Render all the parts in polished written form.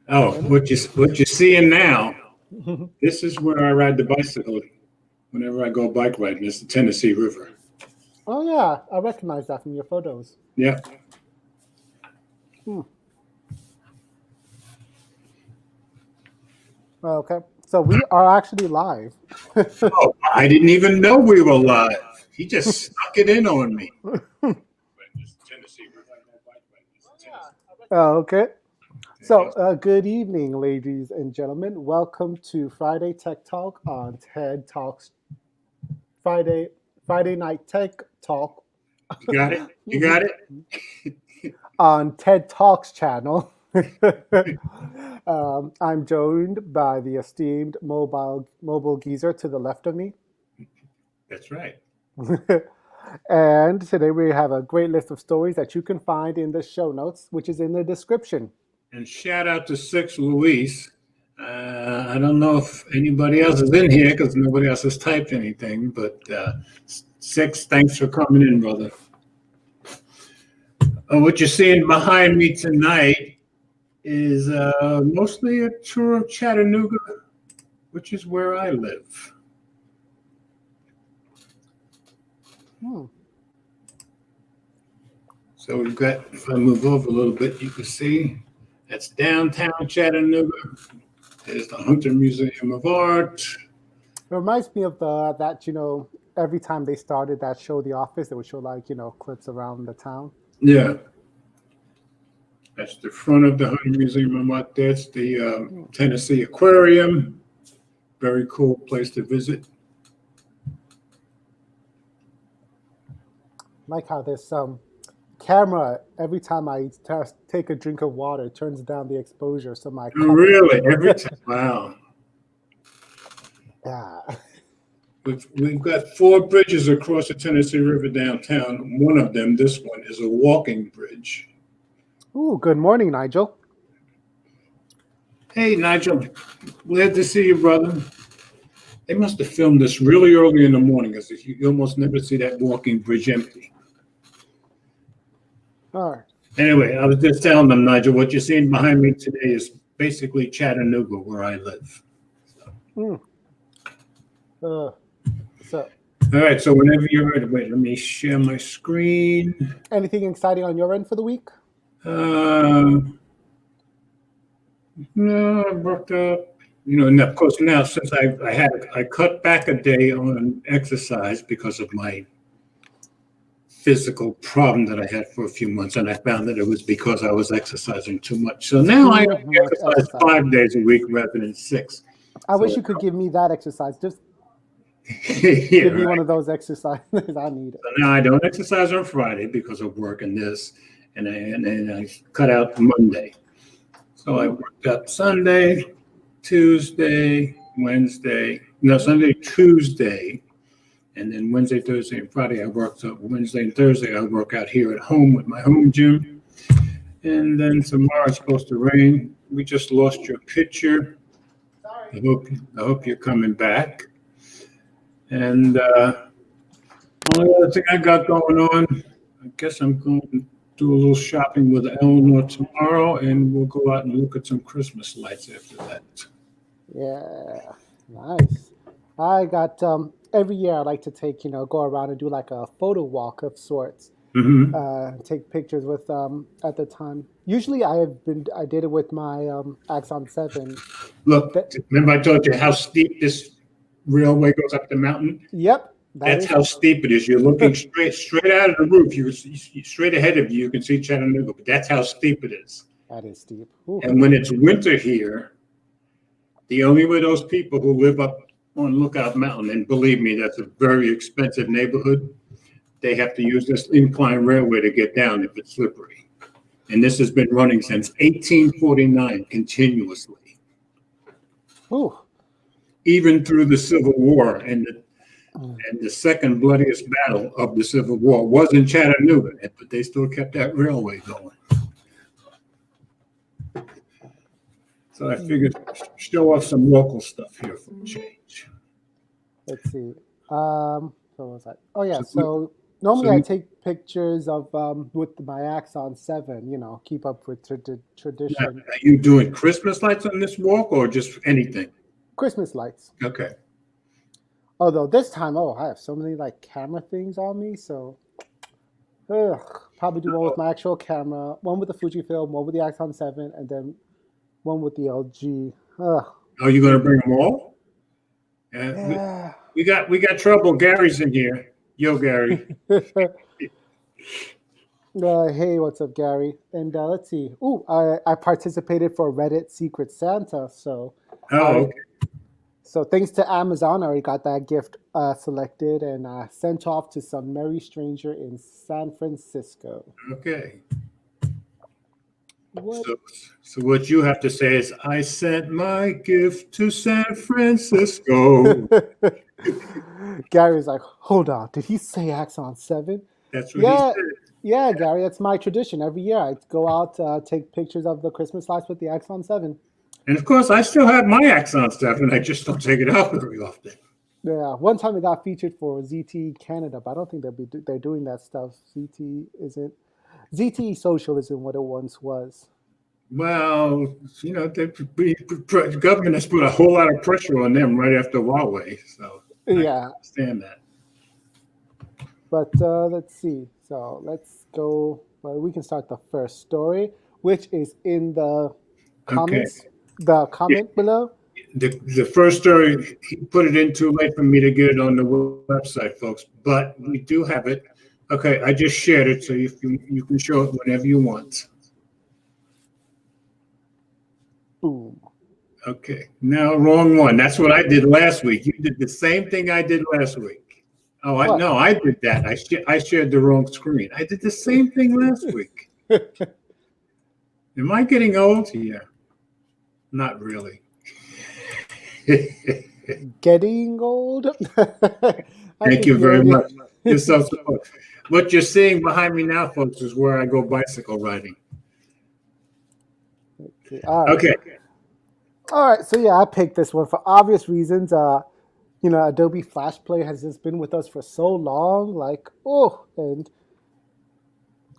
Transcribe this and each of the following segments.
Oh, what you're seeing now? This is where I ride the bicycle whenever I go bike riding. It's the Tennessee River. Oh yeah, I recognize that from your photos. Yeah. Okay, so we are actually live. Oh, I didn't even know we were live. He just snuck it in on me. Okay. So, good evening, ladies and gentlemen. Welcome to Friday Tech Talk on TED Talks. Friday Night Tech Talk. You got it? You got it? On TED Talks channel. I'm joined by the esteemed mobile geezer to the left of me. That's right. And today we have a great list of stories that you can find in the show notes, which is in the description. And shout out to Six Luis. I don't know if anybody else is in here because nobody else has typed anything, but Six, thanks for coming in, brother. What you're seeing behind me tonight is mostly a tour of Chattanooga, which is where I live. So we've got, if I move over a little bit, you can see that's downtown Chattanooga. There's the Hunter Museum of Art. It reminds me of that, every time they started that show, The Office, they would show clips around the town. Yeah. That's the front of the Hunter Museum of Art. That's the Tennessee Aquarium. Very cool place to visit. Like how this camera, every time I take a drink of water, it turns down the exposure. So my really? Every time? Wow. Yeah. We've got 4 bridges across the Tennessee River downtown. One of them, this one, is a walking bridge. Ooh, good morning, Nigel. Hey, Nigel. Glad to see you, brother. They must have filmed this really early in the morning, because you almost never see that walking bridge empty. All right. Anyway, I was just telling them, Nigel, what you're seeing behind me today is basically Chattanooga, where I live. So. All right, so whenever you're ready, wait, let me share my screen. Anything exciting on your end for the week? No, I worked up. And of course now, since I cut back a day on exercise because of my physical problem that I had for a few months, and I found that it was because I was exercising too much. So now I exercise 5 days a week rather than 6. I wish you could give me that exercise. Just give me one of those exercises. I need it. So now I don't exercise on Friday because of work and this, and I cut out Monday. So I worked up Sunday, Tuesday, Sunday, Tuesday, and then Wednesday, Thursday, and Friday I worked up. Wednesday and Thursday I work out here at home with my home gym. And then tomorrow it's supposed to rain. We just lost your picture. Sorry. I hope you're coming back. And only other thing I got going on, I guess I'm going to do a little shopping with Eleanor tomorrow, and we'll go out and look at some Christmas lights after that. Yeah, nice. I got every year I like to take, go around and do like a photo walk of sorts. Take pictures with at the time. Usually I did it with my Axon 7. Look, remember I told you how steep this railway goes up the mountain? Yep. That's how steep it is. You're looking straight out of the roof. You straight ahead of you. You can see Chattanooga, but that's how steep it is. That is steep. Ooh. And when it's winter here, the only way those people who live up on Lookout Mountain, and believe me, that's a very expensive neighborhood, they have to use this incline railway to get down if it's slippery. And this has been running since 1849 continuously. Ooh. Even through the Civil War and the second bloodiest battle of the Civil War was in Chattanooga, but they still kept that railway going. So I figured show off some local stuff here for a change. Let's see. What was that? Oh yeah. So Normally, I So take pictures of with my Axon 7. Keep up with now, tradition. are you doing Christmas lights on this walk or just anything? Christmas lights. Okay. Although this time, I have so many like camera things on me, so probably do one with my actual camera, one with the Fujifilm, one with the Axon 7, and then one with the LG. Ugh, Are you going to bring them all? Uh, we, yeah. we got trouble. Gary's in here. Yo, Gary. Hey, what's up, Gary? And let's see. Ooh, I participated for Reddit Secret Santa, so Oh, I okay. so thanks to Amazon, I already got that gift selected and sent off to some merry stranger in San Francisco. Okay. What? So what you have to say is, I sent my gift to San Francisco. Gary's like, hold on, did he say Axon 7? That's what he Yeah, said. yeah, Gary, that's my tradition. Every year I go out, take pictures of the Christmas lights with the Axon 7. And of course, I still have my Axon stuff, and I just don't take it out very often. Yeah, one time it got featured for ZTE Canada, but I don't think they're doing that stuff. ZTE Social isn't what it once was. Well, the government has put a whole lot of pressure on them right after Huawei, so I can Yeah, understand that. but let's see. So let's go. Well, we can start the first story, which is in the Okay. comments, the comment below. The first story, he put it in too late for me to get it on the website, folks, but we do have it. Okay, I just shared it, so you can show it whenever you want. Boom. Okay, now wrong one. That's what I did last week. You did the same thing I did last week. Oh, What? no, I did that. I shared the wrong screen. I did the same thing last week. Am I getting old? Yeah, not really. Getting old. Thank you very much. You're so supportive. What you're seeing behind me now, folks, is where I go bicycle riding. Okay. All right. Okay. All right. So yeah, I picked this one for obvious reasons. Adobe Flash Player has just been with us for so long,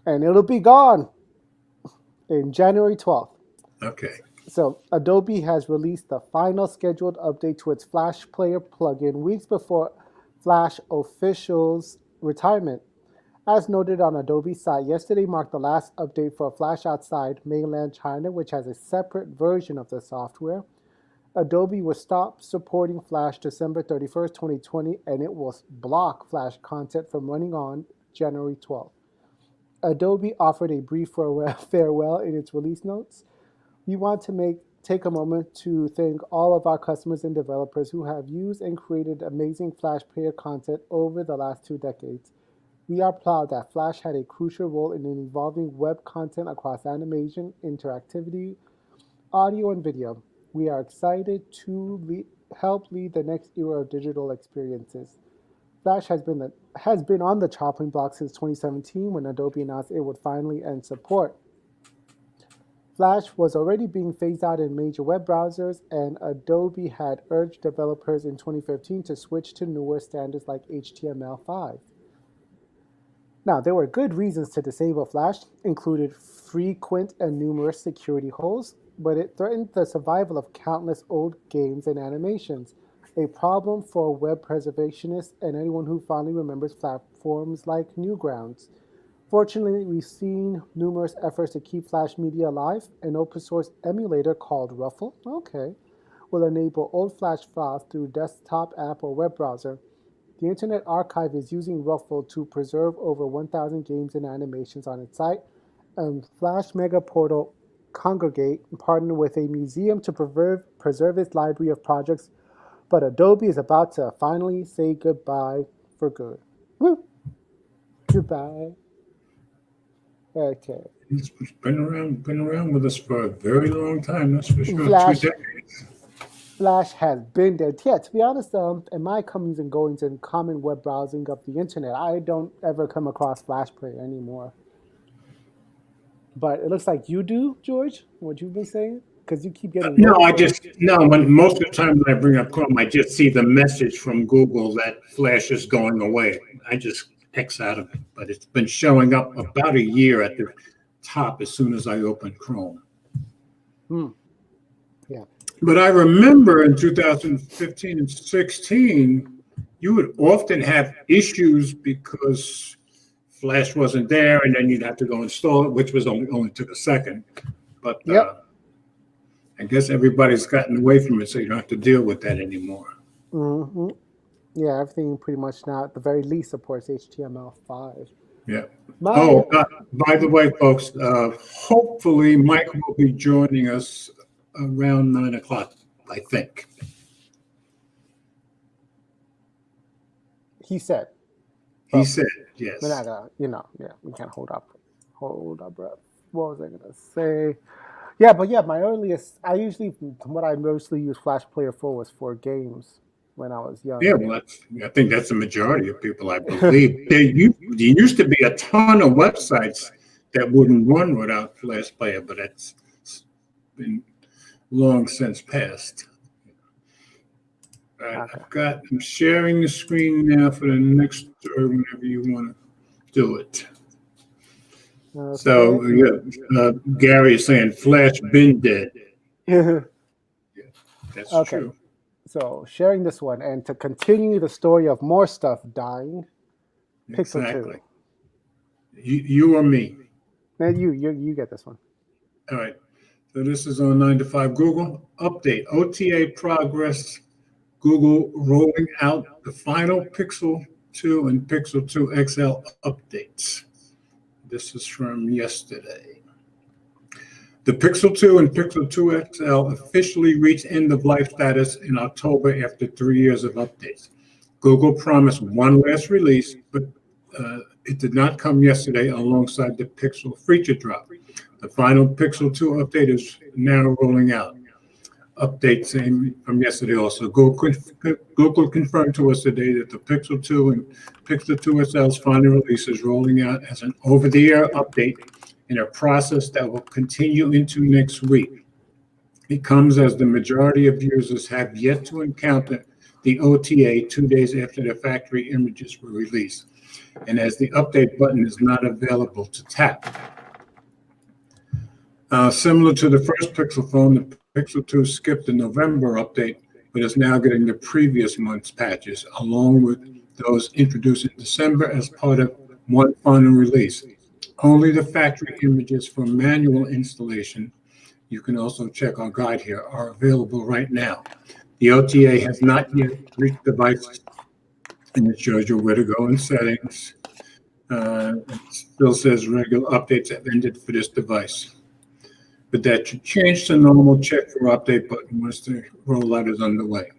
and it'll be gone in January 12th. Okay. So Adobe has released the final scheduled update to its Flash Player plugin weeks before Flash official's retirement. As noted on Adobe's site, yesterday marked the last update for Flash outside mainland China, which has a separate version of the software. Adobe will stop supporting Flash December 31st, 2020, and it will block Flash content from running on January 12th. Adobe offered a brief farewell in its release notes. We want to take a moment to thank all of our customers and developers who have used and created amazing Flash Player content over the last 2 decades. We are proud that Flash had a crucial role in evolving web content across animation, interactivity, audio, and video. We are excited to help lead the next era of digital experiences. Flash has been on the chopping block since 2017 when Adobe announced it would finally end support. Flash was already being phased out in major web browsers, and Adobe had urged developers in 2015 to switch to newer standards like HTML5. Now, there were good reasons to disable Flash, included frequent and numerous security holes, but it threatened the survival of countless old games and animations, a problem for web preservationists and anyone who fondly remembers platforms like Newgrounds. Fortunately, we've seen numerous efforts to keep Flash media alive. An open source emulator called Ruffle, will enable old Flash files through desktop app or web browser. The Internet Archive is using Ruffle to preserve over 1,000 games and animations on its site, and Flash Mega Portal Congregate partnered with a museum to preserve its library of projects, but Adobe is about to finally say goodbye for good. Woo! Goodbye. Okay. It's been around with us for a very long time, that's for sure. Flash 2 decades. Flash has been dead. Yeah, to be honest, in my comings and goings and common web browsing of the internet, I don't ever come across Flash Player anymore. But it looks like you do, George, what you've been saying, because you keep getting. When most of the time when I bring up Chrome, I just see the message from Google that Flash is going away. I just X out of it, but it's been showing up about a year at the top as soon as I open Chrome. Yeah. But I remember in 2015 and 16, you would often have issues because Flash wasn't there, and then you'd have to go install it, which was only took a second. But I guess everybody's gotten away from it, so you don't have to deal with that anymore. Mm-hmm. Yeah, everything pretty much now, at the very least, supports HTML5. Yeah. By the way, folks, hopefully Mike will be joining us around 9 o'clock, I think. He said. He said, yes. We're not gonna, we can't hold up. Hold up, bro. What was I gonna say? Yeah, but my earliest, what I mostly used Flash Player for was for games when I was young. Yeah, well, I think that's the majority of people, I believe. There used to be a ton of websites that wouldn't run without Flash Player, but it's been long since passed. All right, Okay. I'm sharing the screen now for the next story whenever you want to do it. Okay. So Gary is saying Flash been dead. Yeah, that's true. So sharing this one, and to continue the story of more stuff dying, Pixel 2. You or me? Now you get this one. All right. So this is on 9 to 5 Google. Update, OTA progress. Google rolling out the final Pixel 2 and Pixel 2 XL updates. This is from yesterday. The Pixel 2 and Pixel 2 XL officially reached end-of-life status in October after 3 years of updates. Google promised one last release, but it did not come yesterday alongside the Pixel feature drop. The final Pixel 2 update is now rolling out. Update same from yesterday also. Google confirmed to us today that the Pixel 2 and Pixel 2 XL's final release is rolling out as an over-the-air update in a process that will continue into next week. It comes as the majority of users have yet to encounter the OTA 2 days after the factory images were released, and as the update button is not available to tap. Similar to the first Pixel phone, the Pixel 2 skipped the November update, but is now getting the previous month's patches, along with those introduced in December as part of one final release. Only the factory images for manual installation, you can also check our guide here, are available right now. The OTA has not yet reached devices, and it shows you where to go in settings. It still says regular updates have ended for this device. But that should change to normal check for update button once the rollout is underway.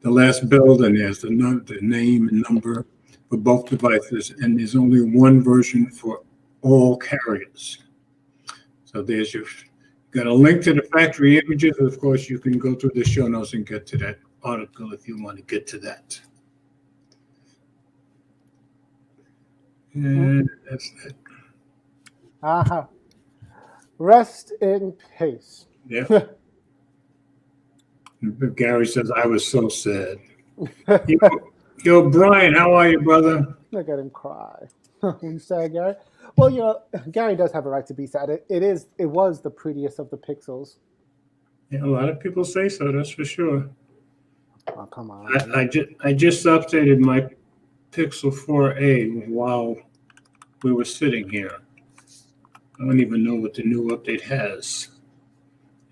The last build, and there's the name and number for both devices, and there's only one version for all carriers. So there's got a link to the factory images. Of course, you can go through the show notes and get to that article if you want to get to that. And that's it. Rest in peace. Yeah. Gary says, I was so sad. Yo, Brian, how are you, brother? Look at him cry. You sad, Gary? Well, Gary does have a right to be sad. It was the prettiest of the Pixels. Yeah, a lot of people say so, that's for sure. Oh, come on. I just updated my Pixel 4a while we were sitting here. I don't even know what the new update has.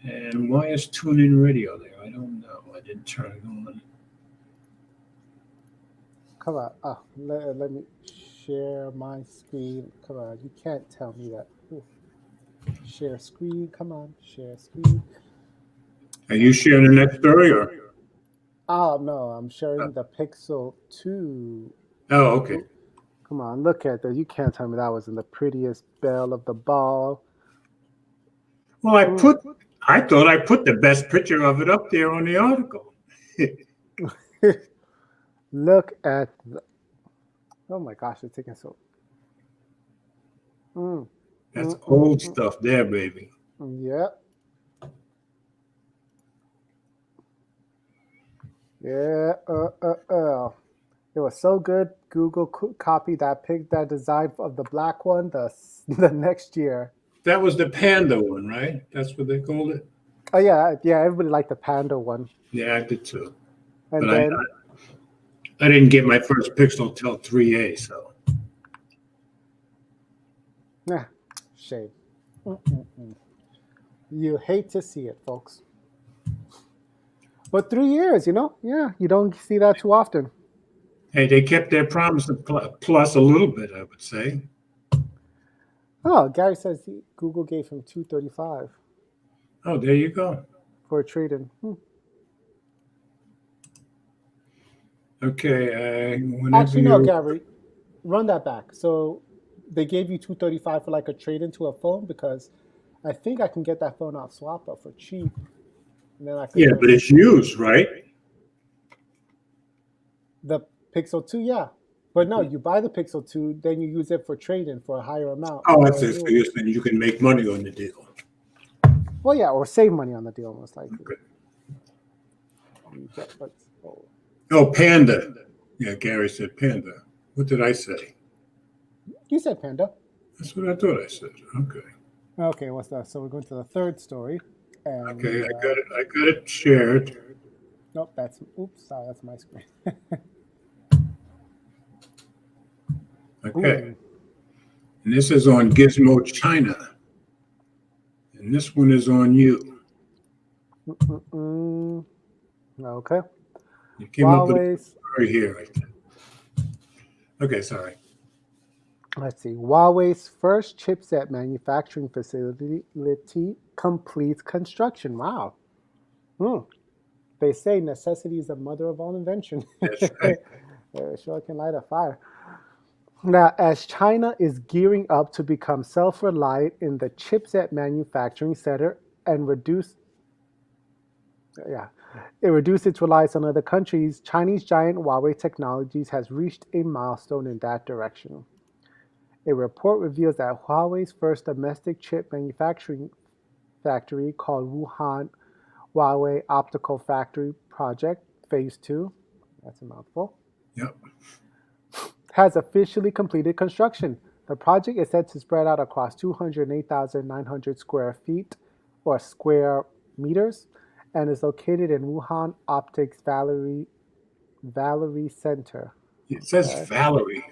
And why is tune-in radio there? I don't know. I didn't turn it on. Come on. Let me share my screen. Come on. You can't tell me that. Ooh. Share screen. Come on. Share screen. Are you sharing the next story? Or? Oh, no. I'm sharing the Pixel 2. Oh, okay. Come on, look at that. You can't tell me that wasn't the prettiest belle of the ball. Well, I thought I put the best picture of it up there on the article. Look at oh my gosh, it's taking so. That's old stuff there, baby. Yeah. Yeah. It was so good. Google copied that design of the black one the next year. That was the Panda one, right? That's what they called it. Oh yeah, everybody liked the Panda one. Yeah, I did too. And But then I didn't get my first Pixel till 3A, so. shame. Mm-mm-mm. You hate to see it, folks. But 3 years, you don't see that too often. Hey, they kept their promise plus a little bit, I would say. Oh, Gary says Google gave him $235 Oh, there you go. for a trade-in. Okay. Actually, no, Gary, run that back. So they gave you $235 for like a trade-in to a phone, because I think I can get that phone off Swappa for cheap. And then I could Yeah, but it's used, right? The Pixel 2, yeah. But no, you buy the Pixel 2, then you use it for trade-in for a higher amount. Oh, that's it. So you're saying you can make money on the deal. Well, yeah, or save money on the deal, most likely. Okay. Oh, Panda. Yeah, Gary said Panda. What did I say? You said Panda. That's what I thought I said. Okay. Okay, what's that? So we're going to the third story. And, okay, I got it shared. Nope, sorry, that's my screen. Okay. Ooh. And this is on Gizmo China. And this one is on you. Okay. You came up with it right here, I think. Okay, sorry. Let's see. Huawei's first chipset manufacturing facility completes construction. Wow. They say necessity is the mother of all invention. That's right. It sure can light a fire. Now, as China is gearing up to become self-reliant in the chipset manufacturing sector and reduce its reliance on other countries, Chinese giant Huawei Technologies has reached a milestone in that direction. A report reveals that Huawei's first domestic chip manufacturing factory, called Wuhan Huawei Optical Factory Project Phase 2, that's a mouthful, Yep. has officially completed construction. The project is set to spread out across 208,900 square feet or square meters and is located in Wuhan Optics Valerie Center. It says Valerie.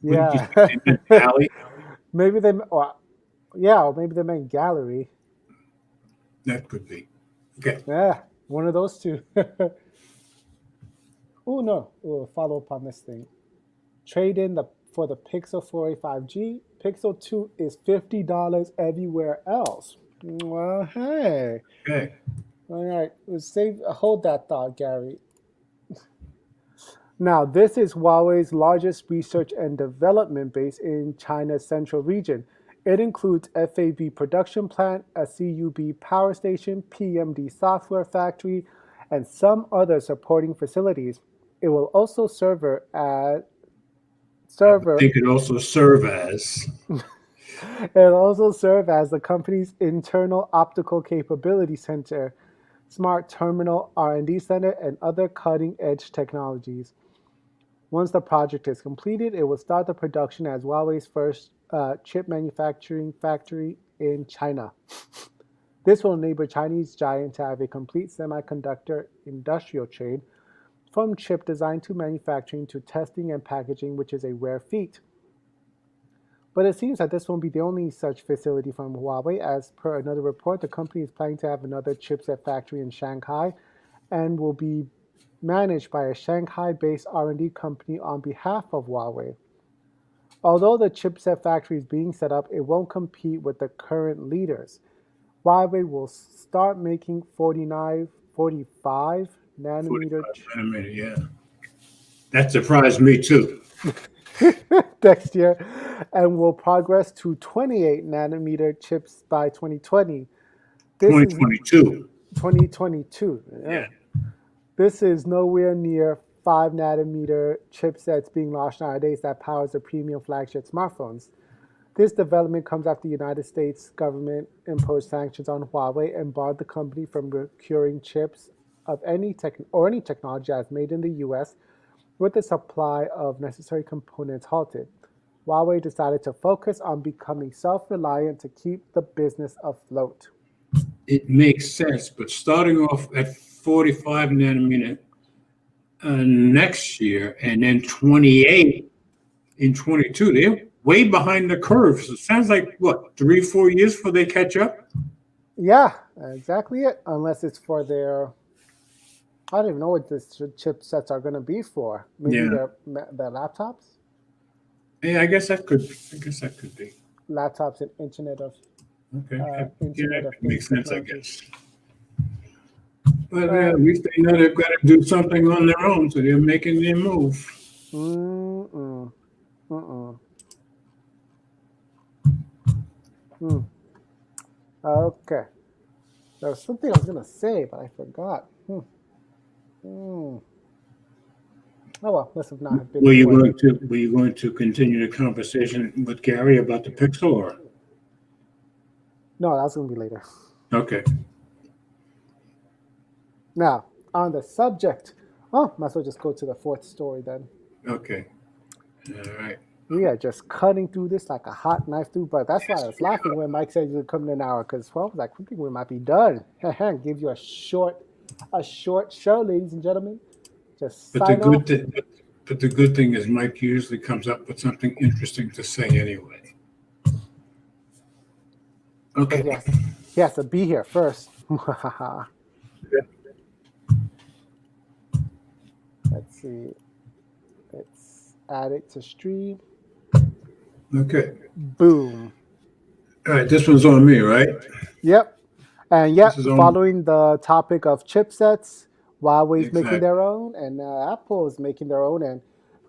Yeah. Valley? Maybe or maybe they meant gallery. That could be. Okay. Yeah, one of those two. Oh no, we'll follow up on this thing. Trade in for the Pixel 4a 5G. Pixel 2 is $50 everywhere else. Well, hey. Okay. All right, hold that thought, Gary. Now, this is Huawei's largest research and development base in China's central region. It includes FAB production plant, a CUB power station, PMD software factory, and some other supporting facilities. It will also serve as It could also serve as. It'll also serve as the company's internal optical capability center, smart terminal R&D center, and other cutting-edge technologies. Once the project is completed, it will start the production as Huawei's first chip manufacturing factory in China. This will enable Chinese giant to have a complete semiconductor industrial chain, from chip design to manufacturing to testing and packaging, which is a rare feat. But it seems that this won't be the only such facility from Huawei. As per another report, the company is planning to have another chipset factory in Shanghai and will be managed by a Shanghai-based R&D company on behalf of Huawei. Although the chipset factory is being set up, it won't compete with the current leaders. Huawei will start making 45 nanometer. 45 nanometer, yeah. That surprised me too. Next year, and will progress to 28 nanometer chips by 2020. 2022. 2022. Yeah. This is nowhere near 5 nanometer chipsets being launched nowadays that powers the premium flagship smartphones. This development comes after the United States government imposed sanctions on Huawei and barred the company from procuring chips of any technology as made in the U.S. With the supply of necessary components halted, Huawei decided to focus on becoming self-reliant to keep the business afloat. It makes sense, but starting off at 45 nanometer next year and then 28 in 22, they're way behind the curve. So it sounds like, what, 3-4 years before they catch up? Yeah, exactly it. Unless it's for their, I don't even know what the chipsets are going to be for. Maybe Yeah. their laptops, Yeah, I guess that could be. laptops and Internet of Okay. Yeah, Internet of that Things makes sense, I technology. guess. But at least they know they've got to do something on their own, so they're making their move. Mm-mm. Mm-mm. Mm. Okay. There was something I was going to say, but I forgot. Mm. Oh well, this have not been Were you important. going to continue the conversation with Gary about the Pixel, or? No, that's going to be later. Okay. Now, on the subject, might as well just go to the fourth story then. Okay. All right. We are just cutting through this like a hot knife through butter. That's why I was laughing when Mike said you would come in an hour, because I was like, I think we might be done. Give you a short show, ladies and gentlemen. Just But sign off. the good thing is Mike usually comes up with something interesting to say anyway. Okay. Yes, he has to be here first. Let's see. Let's add it to stream. Okay. Boom. All right. This one's on me, right? Yep. And yep, This is on- following the topic of chipsets, Huawei's making Exactly. their own, and Apple is making their own. And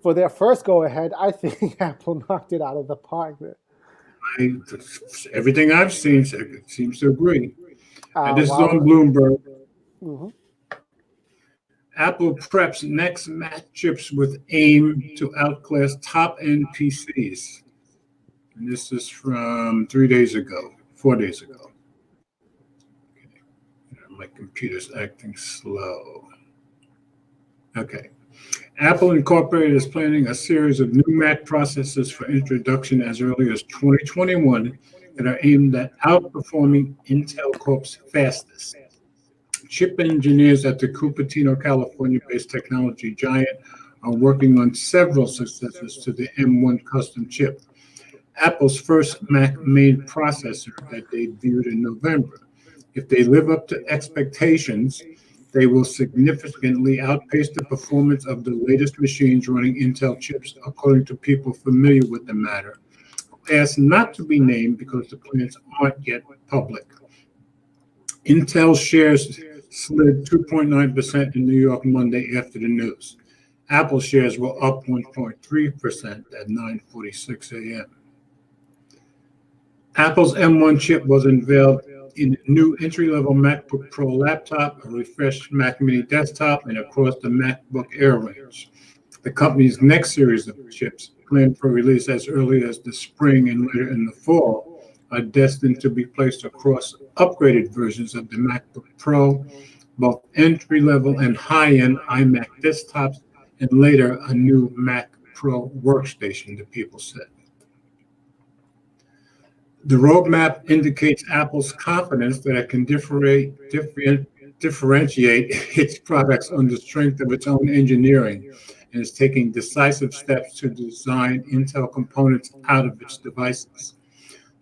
for their first go ahead, I think Apple knocked it out of the park. Everything I've seen seems to agree. And this is on Huawei- Bloomberg. Mhm. Apple preps next Mac chips with aim to outclass top-end PCs. And this is from 4 days ago. Okay. My computer's acting slow. Okay. Apple Incorporated is planning a series of new Mac processors for introduction as early as 2021 that are aimed at outperforming Intel Corp's fastest. Chip engineers at the Cupertino, California-based technology giant are working on several successors to the M1 custom chip, Apple's first Mac-made processor that debuted in November. If they live up to expectations, they will significantly outpace the performance of the latest machines running Intel chips, according to people familiar with the matter, who asked not to be named because the plans aren't yet public. Intel shares slid 2.9% in New York Monday after the news. Apple shares were up 1.3% at 9:46 a.m. Apple's M1 chip was unveiled in a new entry-level MacBook Pro laptop, a refreshed Mac Mini desktop, and across the MacBook Air range. The company's next series of chips, planned for release as early as the spring and later in the fall, are destined to be placed across upgraded versions of the MacBook Pro, both entry-level and high-end iMac desktops, and later a new Mac Pro workstation, the people said. The roadmap indicates Apple's confidence that it can differentiate its products on the strength of its own engineering, and is taking decisive steps to design Intel components out of its devices.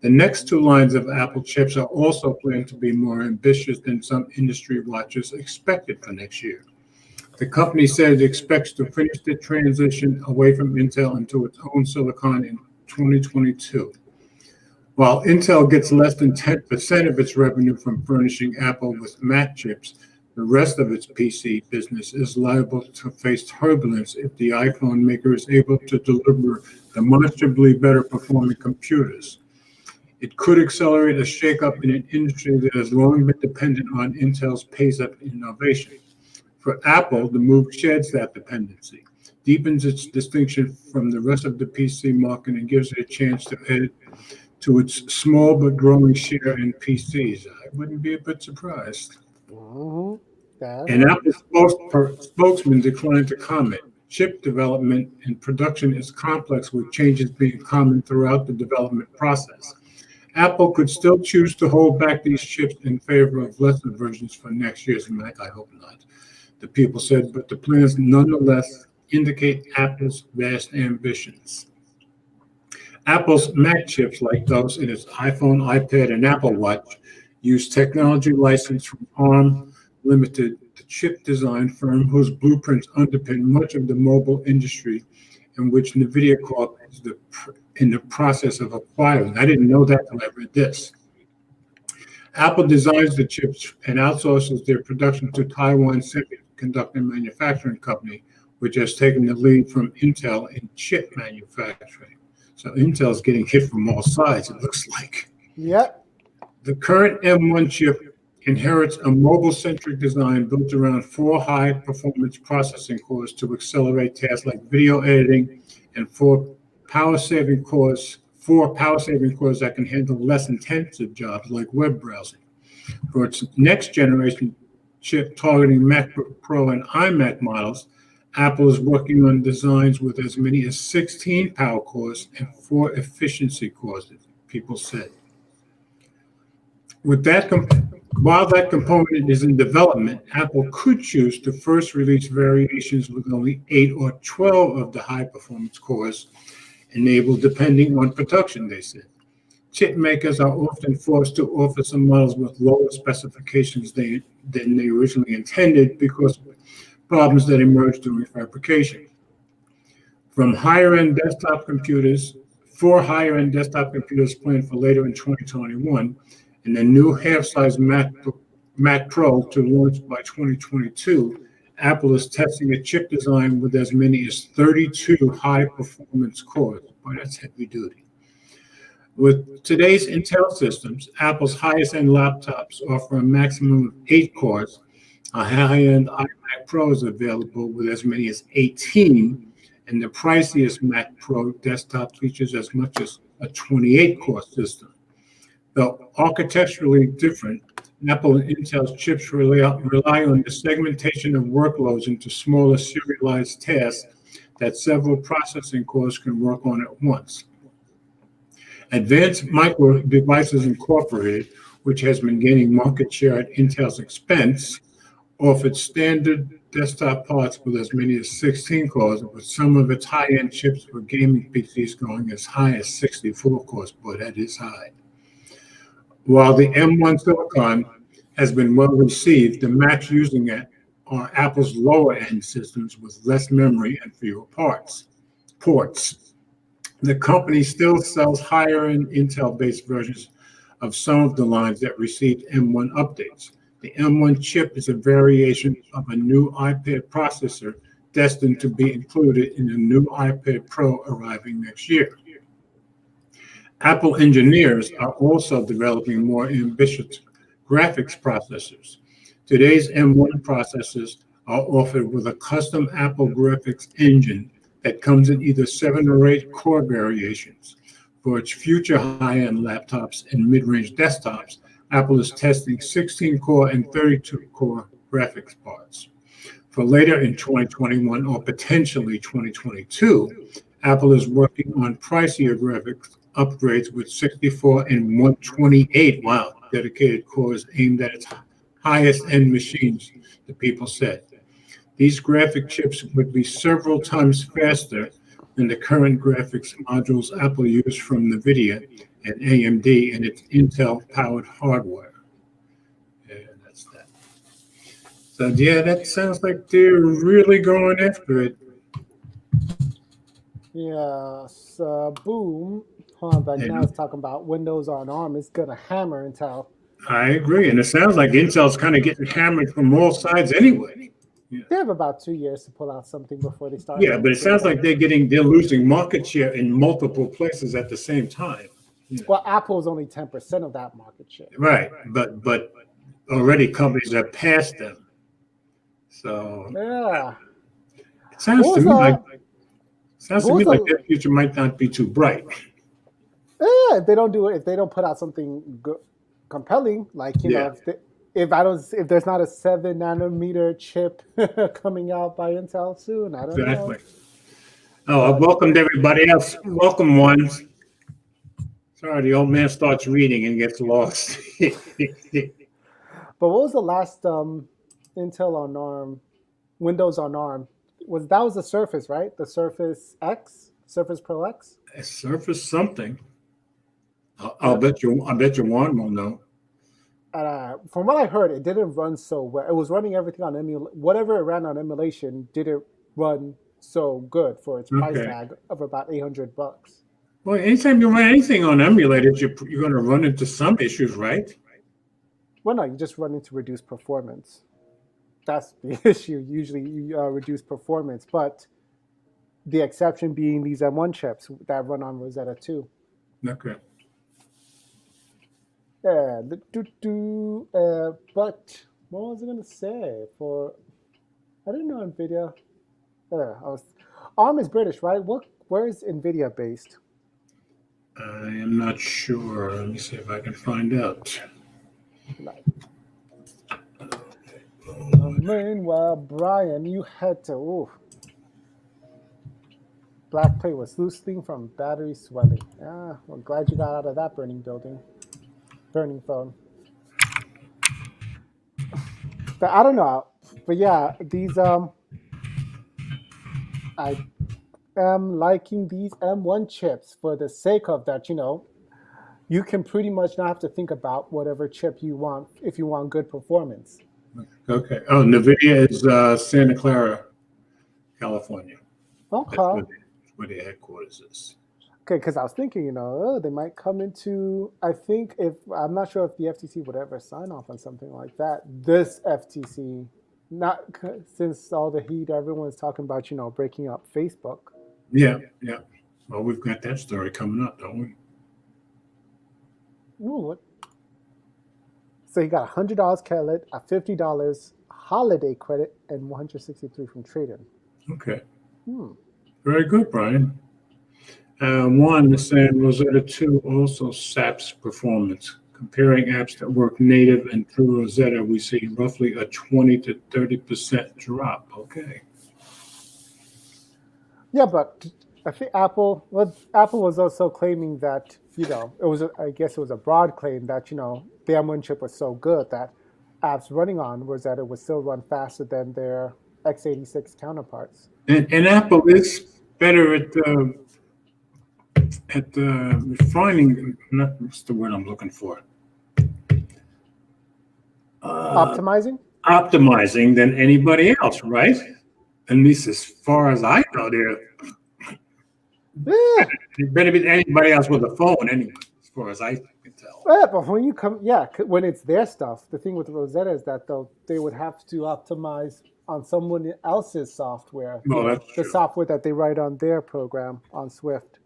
The next two lines of Apple chips are also planned to be more ambitious than some industry watchers expected for next year. The company said it expects to finish the transition away from Intel into its own silicon in 2022. While Intel gets less than 10% of its revenue from furnishing Apple with Mac chips, the rest of its PC business is liable to face turbulence if the iPhone maker is able to deliver demonstrably better performing computers. It could accelerate a shakeup in an industry that has long been dependent on Intel's pace of innovation. For Apple, the move sheds that dependency, deepens its distinction from the rest of the PC market, and gives it a chance to add to its small but growing share in PCs. I wouldn't be a bit surprised. Mhm. Yeah. An Apple spokesman declined to comment. chip development and production is complex, with changes being common throughout the development process. Apple could still choose to hold back these chips in favor of lesser versions for next year's Mac. I hope not, the people said, but the plans nonetheless indicate Apple's vast ambitions. Apple's Mac chips, like those in its iPhone, iPad, and Apple Watch, use technology licensed from ARM Limited, the chip design firm whose blueprints underpin much of the mobile industry, and which NVIDIA Corp is in the process of acquiring. I didn't know that until I read this. Apple designs the chips and outsources their production to Taiwan Semiconductor Manufacturing Company, which has taken the lead from Intel in chip manufacturing. So Intel's getting hit from all sides, it looks like. Yep. The current M1 chip inherits a mobile-centric design built around 4 high-performance processing cores to accelerate tasks like video editing, and 4 power-saving cores that can handle less intensive jobs like web browsing. For its next-generation chip targeting MacBook Pro and iMac models, Apple is working on designs with as many as 16 power cores and 4 efficiency cores, people said. While that component is in development, Apple could choose to first release variations with only 8 or 12 of the high-performance cores enabled, depending on production, they said. Chip makers are often forced to offer some models with lower specifications than they originally intended because of problems that emerged during fabrication. From higher-end desktop computers, 4 higher-end desktop computers planned for later in 2021, and the new half-size Mac Pro to launch by 2022, Apple is testing a chip design with as many as 32 high-performance cores. Boy, that's heavy duty. With today's Intel systems, Apple's highest-end laptops offer a maximum of 8 cores. A high-end iMac Pro is available with as many as 18, and the priciest Mac Pro desktop features as much as a 28-core system. Though architecturally different, Apple and Intel's chips rely on the segmentation of workloads into smaller serialized tasks that several processing cores can work on at once. Advanced Micro Devices Incorporated, which has been gaining market share at Intel's expense, offered standard desktop parts with as many as 16 cores, with some of its high-end chips for gaming PCs going as high as 64 cores. Boy, that is high. While the M1 Silicon has been well received, the Macs using it are Apple's lower-end systems with less memory and fewer ports. The company still sells higher-end Intel-based versions of some of the lines that received M1 updates. The M1 chip is a variation of a new iPad processor destined to be included in the new iPad Pro arriving next year. Apple engineers are also developing more ambitious graphics processors. Today's M1 processors are offered with a custom Apple graphics engine that comes in either 7 or 8 core variations. For its future high-end laptops and mid-range desktops, Apple is testing 16-core and 32-core graphics parts. For later in 2021 or potentially 2022, Apple is working on pricier graphics upgrades with 64 and 128 dedicated cores aimed at its highest end machines, the people said. These graphic chips would be several times faster than the current graphics modules Apple uses from NVIDIA and AMD and its Intel-powered hardware. Yeah, that's that. So yeah, that sounds like they're really going after it. Yes, boom. Hold on, but now it's talking about Windows on ARM. It's gonna hammer Intel. I agree, and it sounds like Intel's kind of getting hammered from all sides anyway. Yeah. They have about 2 years to pull out something before they start. Yeah, but it sounds like they're losing market share in multiple places at the same time. Yeah. Well, Apple's only 10% of that market share. Right, but already companies have passed them. So yeah, it sounds to me like their future might not be too bright. Yeah, if they don't put out something good, compelling, like you know, if there's not a 7 nanometer chip coming out by Intel soon, I don't know. Exactly. Oh, I But welcomed everybody else. Welcome ones. Sorry, the old man starts reading and gets lost. what was the last Intel on ARM, Windows on ARM? Was the Surface, right? The Surface X, Surface Pro X. Surface something. I'll Yeah. bet you. I bet you Juan will know. From what I heard, it didn't run so well. It was running everything on whatever it ran on emulation didn't run so good for its price Okay. tag of about $800. Well, anytime you run anything on emulators, you're going to run into some issues, right? Well, no, you just run into reduced performance. That's the issue. Usually, you reduce performance, but the exception being these M1 chips that run on Rosetta 2. Okay. But what was I going to say? I didn't know NVIDIA. ARM is British, right? Where is NVIDIA based? I am not sure. Let me see if I can find out. Meanwhile, Brian, you had to. Ooh. Black plate was loosening from battery swelling. Ah, well, glad you got out of that burning phone. But I don't know. But yeah, these I am liking these M1 chips for the sake of that. You can pretty much not have to think about whatever chip you want if you want good performance. Okay. Oh, NVIDIA is Santa Clara, California. Okay. That's where their headquarters is. Okay, because I was thinking, they might come into. I'm not sure if the FTC would ever sign off on something like that. This FTC, not since all the heat everyone's talking about, breaking up Facebook. Yeah. Well, we've got that story coming up, don't we? Ooh, what? So you got $100 credit, a $50 holiday credit, and $163 from trade-in. Okay. Very good, Brian. One is saying Rosetta 2 also saps performance. Comparing apps that work native and through Rosetta, we see roughly a 20 to 30% drop. Okay. Yeah, but I think Apple was also claiming that, I guess it was a broad claim that, the M1 chip was so good that apps running on Rosetta would still run faster than their x86 counterparts. And Apple is better at refining. What's the word I'm looking for? Optimizing than anybody else, right? At least as far as I know, they're better than anybody else with a phone, anyway, as far as I can tell. Yeah, but when it's their stuff, the thing with Rosetta is that they would have to optimize on someone else's software. Well, that's the true. software that they write on their program on Swift.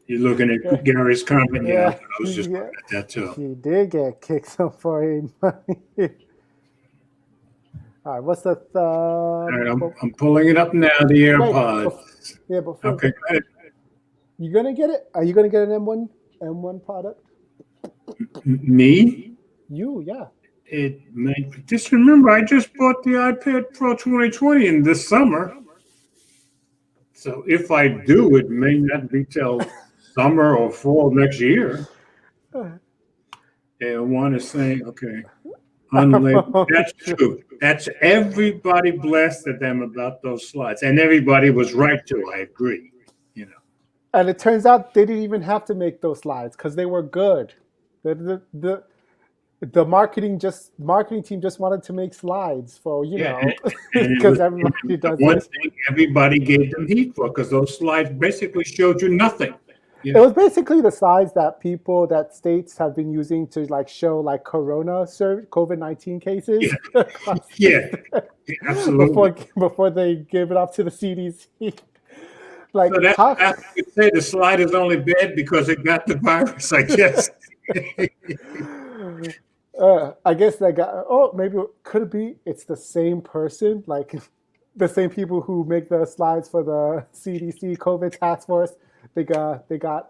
You're looking at Gary's comment. Yeah, I was just yeah. looking at that too. He did get kicked some for money. All right, what's the All right, I'm pulling it up now. The AirPods. Before. Okay, go ahead. You gonna get it? Are you gonna get an M1 product? Me? You, yeah. Just remember, I just bought the iPad Pro 2020 in this summer. So if I do, it may not be till summer or fall next year. And one is saying, okay, unlabeled. That's true. That's everybody blasted them about those slides, and everybody was right to. I agree. And it turns out they didn't even have to make those slides because they were good. The marketing team just wanted to make slides for because everybody does one this. thing everybody gave them heat for, because those slides basically showed you nothing. It was basically the slides that states have been using to show COVID-19 cases. Yeah, absolutely. Before they give it up to the CDC. So I would say the slide is only bad because it got the virus, I guess. I guess maybe could it be it's the same person, the same people who make the slides for the CDC COVID task force They got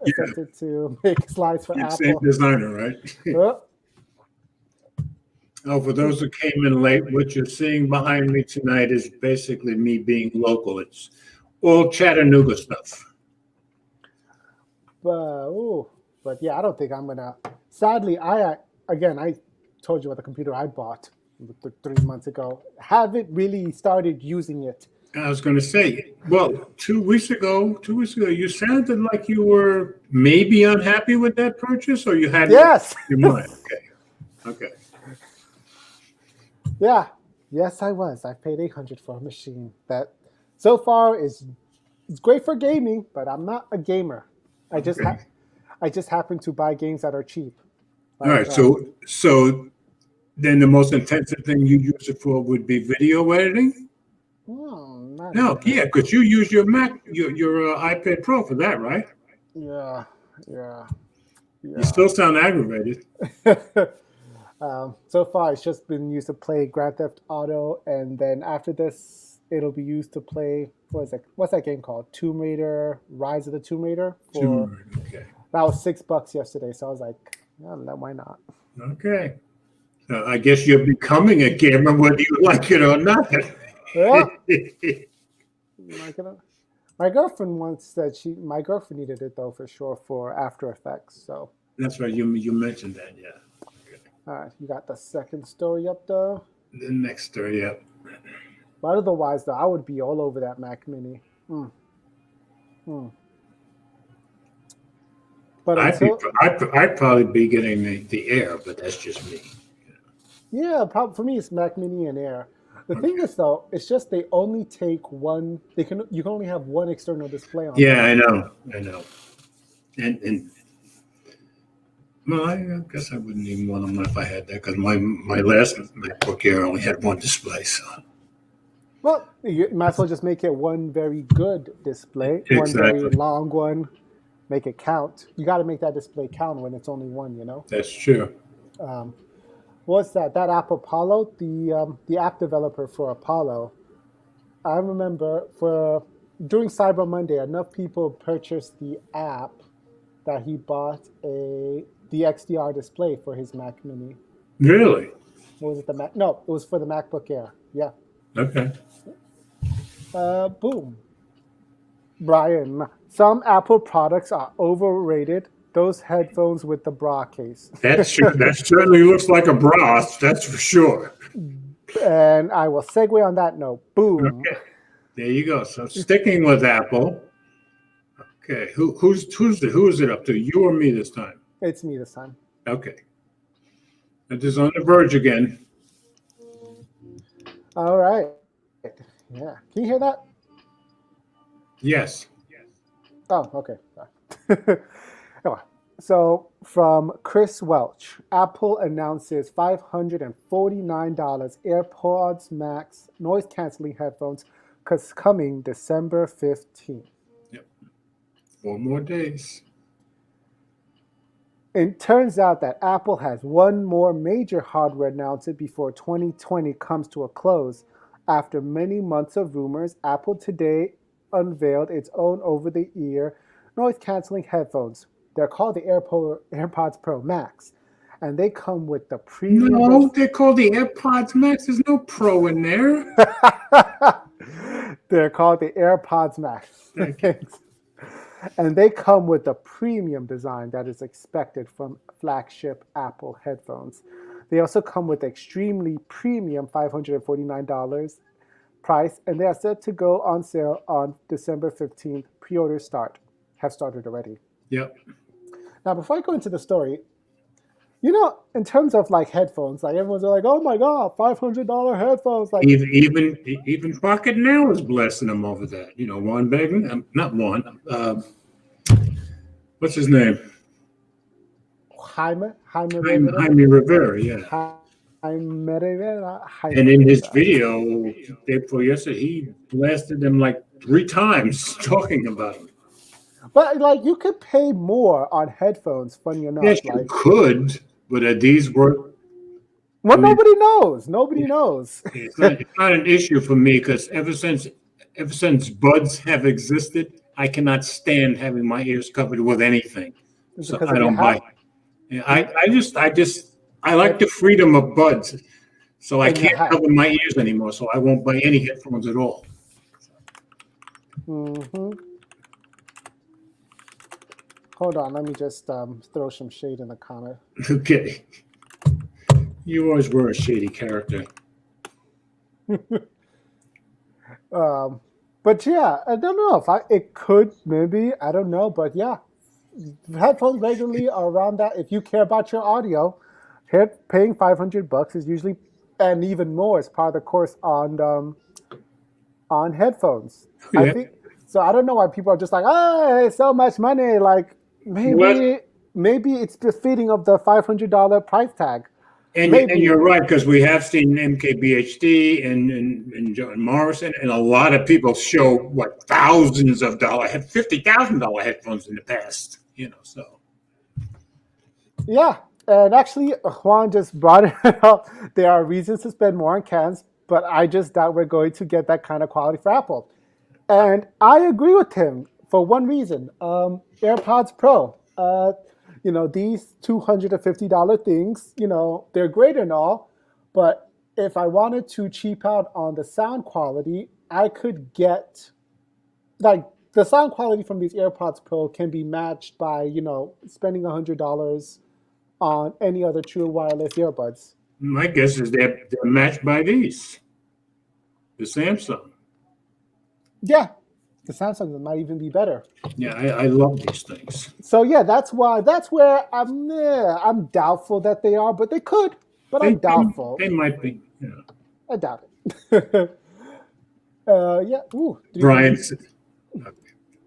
accepted to make slides for Same Apple. designer, right? Oh, Oh, for those who came in late, what you're seeing behind me tonight is basically me being local. It's all Chattanooga stuff. but yeah, I don't think I'm gonna. Sadly, I told you what the computer I bought 3 months ago. Haven't really started using it. I was going to say, well, 2 weeks ago, you sounded like you were maybe unhappy with that purchase, or you had Yes. your mind. Okay. Yeah. Yes, I was. I paid $800 for a machine that, so far, it's great for gaming, but I'm not a gamer. I just happen to buy games that are cheap. All right. So then the most intensive thing you use it for would be video editing. No, yeah, because you use your Mac, your iPad Pro for that, right? Yeah. You still sound aggravated. So far, it's just been used to play Grand Theft Auto, and then after this, it'll be used to play, what's that game called? Tomb Raider, Rise of the Tomb Raider. Okay. That was $6 yesterday, so I was like, yeah, why not? Okay. So I guess you're becoming a gamer, whether you like it or not. Yeah. My girlfriend once said my girlfriend needed it though for sure for After Effects. So that's right. You mentioned that, yeah. Okay. All right, you got the second story up there. The next story, yeah. But otherwise, though, I would be all over that Mac Mini. But I'd probably be getting the Air, but that's just me. Yeah, for me, it's Mac Mini and Air. The thing is, though, it's just they only take one. You can only have one external display on. Yeah, I know. And well, I guess I wouldn't even want them if I had that because my last MacBook Air only had one display. So. Well, you might as well just make it one very good display, Exactly. One very long one. Make it count. You got to make that display count when it's only one. That's true. What's that? That app Apollo, the app developer for Apollo. I remember during Cyber Monday, enough people purchased the app that he bought the XDR display for his Mac Mini. Really? Or was it the Mac? No, it was for the MacBook Air. Yeah. Okay. Boom. Brian, some Apple products are overrated. Those headphones with the bra case. That certainly looks like a bra. That's for sure. And I will segue on that note. Boom. Okay. There you go. So sticking with Apple. Okay. Who is it up to? You or me this time? It's me this time. Okay. It is on the verge again. All right. Yeah. Can you hear that? Yes. Oh, okay. So from Chris Welch, Apple announces $549 Airpods Max noise-canceling headphones coming December 15th. Yep. 4 more days. It turns out that Apple has one more major hardware announcement before 2020 comes to a close. After many months of rumors, Apple today unveiled its own over-the-ear noise-canceling headphones. They're called the AirPods Pro Max, and they come with the premium. No, they're called the AirPods Max. There's no Pro in there. They're called the AirPods Max. And they come with the premium design that is expected from flagship Apple headphones. They also come with extremely premium $549 price, and they are set to go on sale on December 15th. Pre-orders have started already. Yep. Now, before I go into the story, in terms of like headphones, like everyone's like, "Oh my God, $500 headphones!" Like even Pocket Now is blessing them over that. Juan Began, not Juan. What's his name? Jaime Rivera. Yeah. Jaime Rivera. And in his video day before yesterday, he blasted them like 3 times talking about them. But you could pay more on headphones. Funny enough, yes, you could, but are these worth? Well, nobody knows. Nobody knows. It's not an issue for me because ever since Buds have existed, I cannot stand having my ears covered with anything. Is it So because I of your don't buy. hat Yeah, I like the freedom of buds. So I and your can't hat? cover my ears anymore. So I won't buy any headphones at all. Mm-hmm. Hold on, let me just throw some shade in the comment. Okay. You always were a shady character. But yeah, I don't know if it could maybe, I don't know, but yeah, headphones regularly are around that. If you care about your audio, paying $500 is usually, and even more, is part of the course on headphones. I Yeah. think so. I don't know why people are just like, oh, it's so much money. Like What? maybe it's befitting of the $500 price tag. And Maybe. you're right, because we have seen MKBHD and John Morrison, and a lot of people show what thousands of dollars, $50,000 headphones in the past. So Yeah, and actually, Juan just brought it up. There are reasons to spend more on cans, but I just doubt we're going to get that kind of quality for Apple. And I agree with him for one reason. AirPods Pro, these $250 things, they're great and all, but if I wanted to cheap out on the sound quality, I could get, like, the sound quality from these AirPods Pro can be matched by, spending $100 on any other true wireless earbuds. my guess is they're matched by the Samsung. Yeah, the Samsung might even be better. Yeah, I love these things. So yeah, that's where I'm doubtful that they are, but they could. But I'm doubtful. They might be. Yeah. I doubt it. Yeah. Ooh. Brian.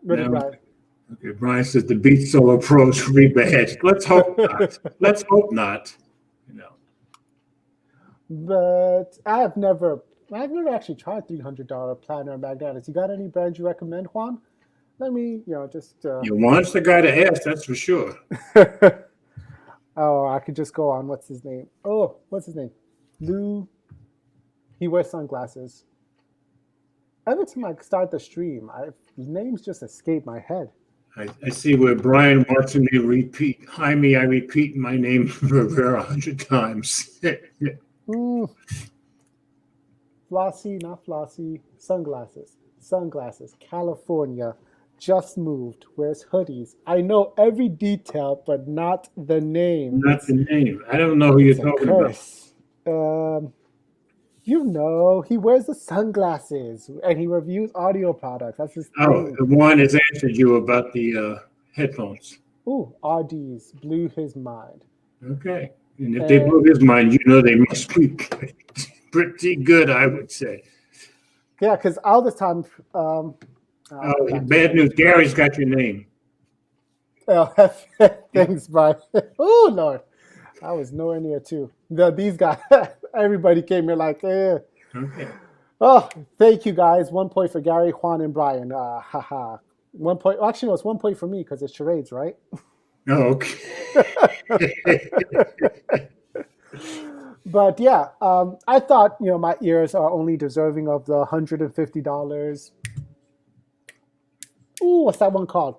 Brian? Okay, Brian says the Beat Solo Pros rebadged. Let's hope not. Let's hope not. But I've never actually tried $300 planar magnetics. You got any brands you recommend, Juan? Let me, just. Juan's the guy to ask, that's for sure. Oh, I could just go on. What's his name? Oh, what's his name? Lou. He wears sunglasses. Every time I start the stream, names just escape my head. I see where Brian wants me to repeat. Jaime, I repeat my name over 100 times. Flossie, not Flossie. Sunglasses. California. Just moved. Wears hoodies. I know every detail, but not the name. Not the name. I don't know who you're talking about. He wears the sunglasses and he reviews audio products. That's his thing. Oh, the one has answered you about the headphones. Ooh, RDs blew his mind. Okay. And if they blew his mind, they must be pretty good, I would say. Yeah, because all this time. Bad news. Gary's got your name. Oh, thanks, Brian. Oh, Lord. I was nowhere near too. These guys, everybody came here like, eh. Okay. Oh, thank you, guys. 1 point for Gary, Juan, and Brian. 1 point. Actually, no, it's 1 point for me because it's charades, right? Oh, okay. But yeah, I thought, my ears are only deserving of the $150. Ooh, what's that one called?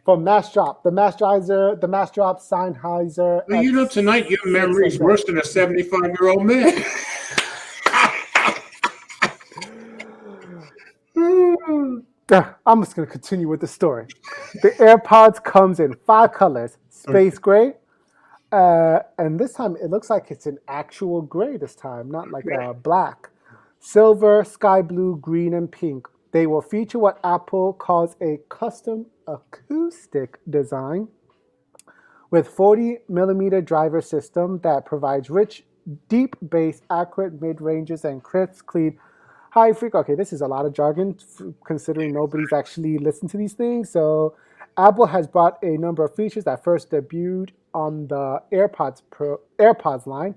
From Mass Drop. The Mass Drop Sennheiser. Well, tonight your memory is worse than a 75-year-old man. I'm just going to continue with the story. The AirPods comes in 5 colors. Space gray. And this time it looks like it's an actual gray this time, not like a black. Silver, sky blue, green, and pink. They will feature what Apple calls a custom acoustic design with 40mm driver system that provides rich, deep bass, accurate mid-ranges, and crisp, clean, high frequency. Okay, this is a lot of jargon considering nobody's actually listened to these things. So Apple has brought a number of features that first debuted on the AirPods line.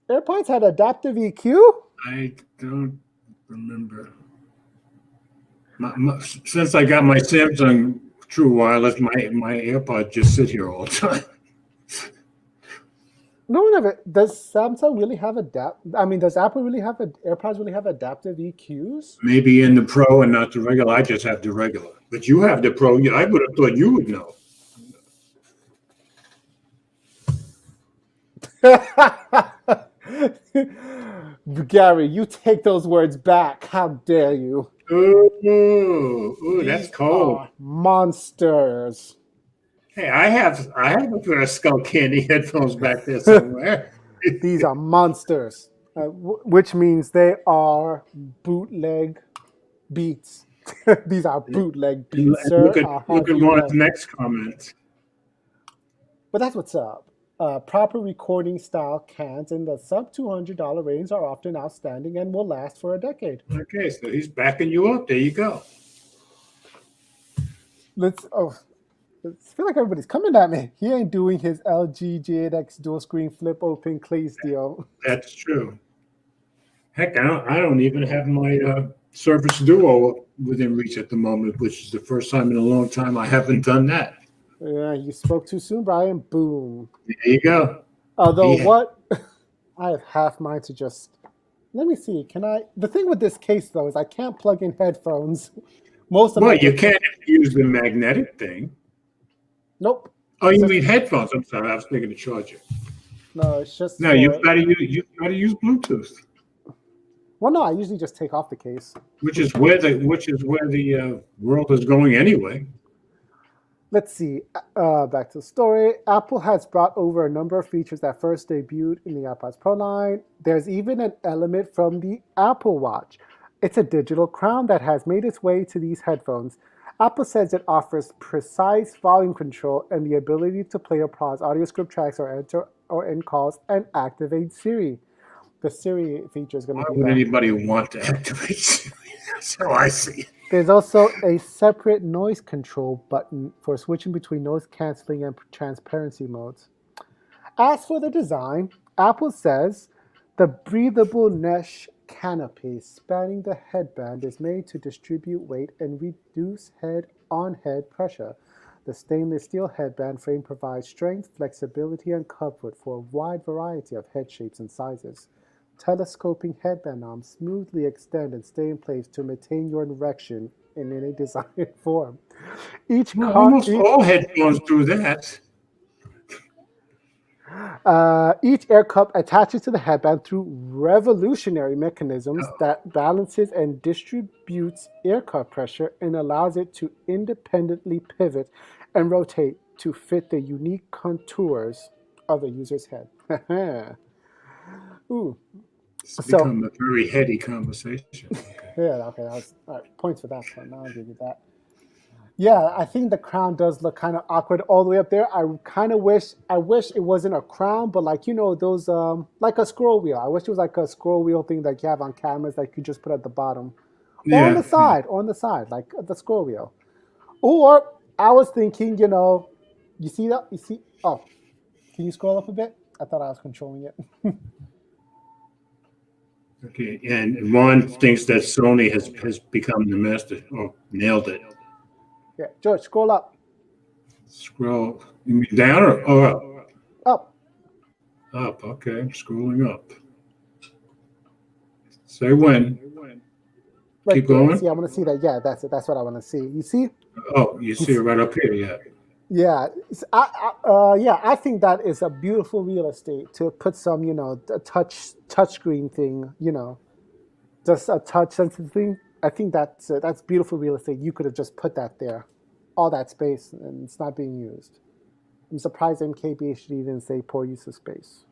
AirPods had adaptive EQ? I don't remember. Since I got my Samsung True Wireless, my AirPods just sit here all the time. No one ever. Does Samsung really have I mean, does Apple really have AirPods really have adaptive EQs? Maybe in the Pro and not the regular. I just have the regular. But you have the Pro. I would have thought you would know. Gary, you take those words back. How dare you? Ooh, that's These cold. are monsters. Hey, I have a pair of Skull Candy headphones back there somewhere. These are monsters, which means they are bootleg beats. These are bootleg beats, sir. Look at Ron's next comment. But that's what's up. Proper recording style cans in the sub $200 range are often outstanding and will last for a decade. Okay, so he's backing you up. There you go. I feel like everybody's coming at me. He ain't doing his LG G8X dual screen flip open case deal. That's true. Heck, I don't even have my Surface Duo within reach at the moment, which is the first time in a long time I haven't done that. Yeah, you spoke too soon, Brian. Boom. There you go. Although what I have half mine to just let me see. Can I? The thing with this case though is I can't plug in headphones. You can't use the magnetic thing. Nope. Oh, you mean headphones? I'm sorry, I was thinking the charger. No, it's just. No, you've got to use Bluetooth. Well, no, I usually just take off the case. Which is where the world is going anyway. Let's see. Back to the story. Apple has brought over a number of features that first debuted in the AirPods Pro line. There's even an element from the Apple Watch. It's a digital crown that has made its way to these headphones. Apple says it offers precise volume control and the ability to play or pause audio script tracks or enter or end calls and activate Siri. The Siri feature is going to be. Why would anybody want to activate Siri? That's how I see it. There's also a separate noise control button for switching between noise canceling and transparency modes. As for the design, Apple says the breathable mesh canopy spanning the headband is made to distribute weight and reduce head-on-head pressure. The stainless steel headband frame provides strength, flexibility, and comfort for a wide variety of head shapes and sizes. Telescoping headband arms smoothly extend and stay in place to maintain your erection in any desired form. Almost all headphones do that. Each air cup attaches to the headband through revolutionary mechanisms that balances and distributes air cup pressure and allows it to independently pivot and rotate to fit the unique contours of the user's head. Ooh. It's become a very heady conversation. Yeah, okay. That was, all right, points for that one. I'll give you that. Yeah, I think the crown does look kind of awkward all the way up there. I wish it wasn't a crown, but like, those, like a scroll wheel. I wish it was like a scroll wheel thing that you have on cameras that you just put at the bottom. Or on the side, like the scroll wheel. Or I was thinking, you see that? Oh, can you scroll up a bit? I thought I was controlling it. Okay, and Ron thinks that Sony has become the master, or nailed it. Yeah, George, scroll up. Scroll. You mean down or up? Up. Up, okay. I'm scrolling up. Say when. Right, keep going. See, I want to see that. Yeah, that's it. That's what I want to see. You see? Oh, you see it right up here. Yeah. Yeah, I think that is a beautiful real estate to put some, a touch screen thing, just a touch sensitive thing. I think that's beautiful real estate. You could have just put that there, all that space, and it's not being used. I'm surprised MKBHD didn't say poor use of space.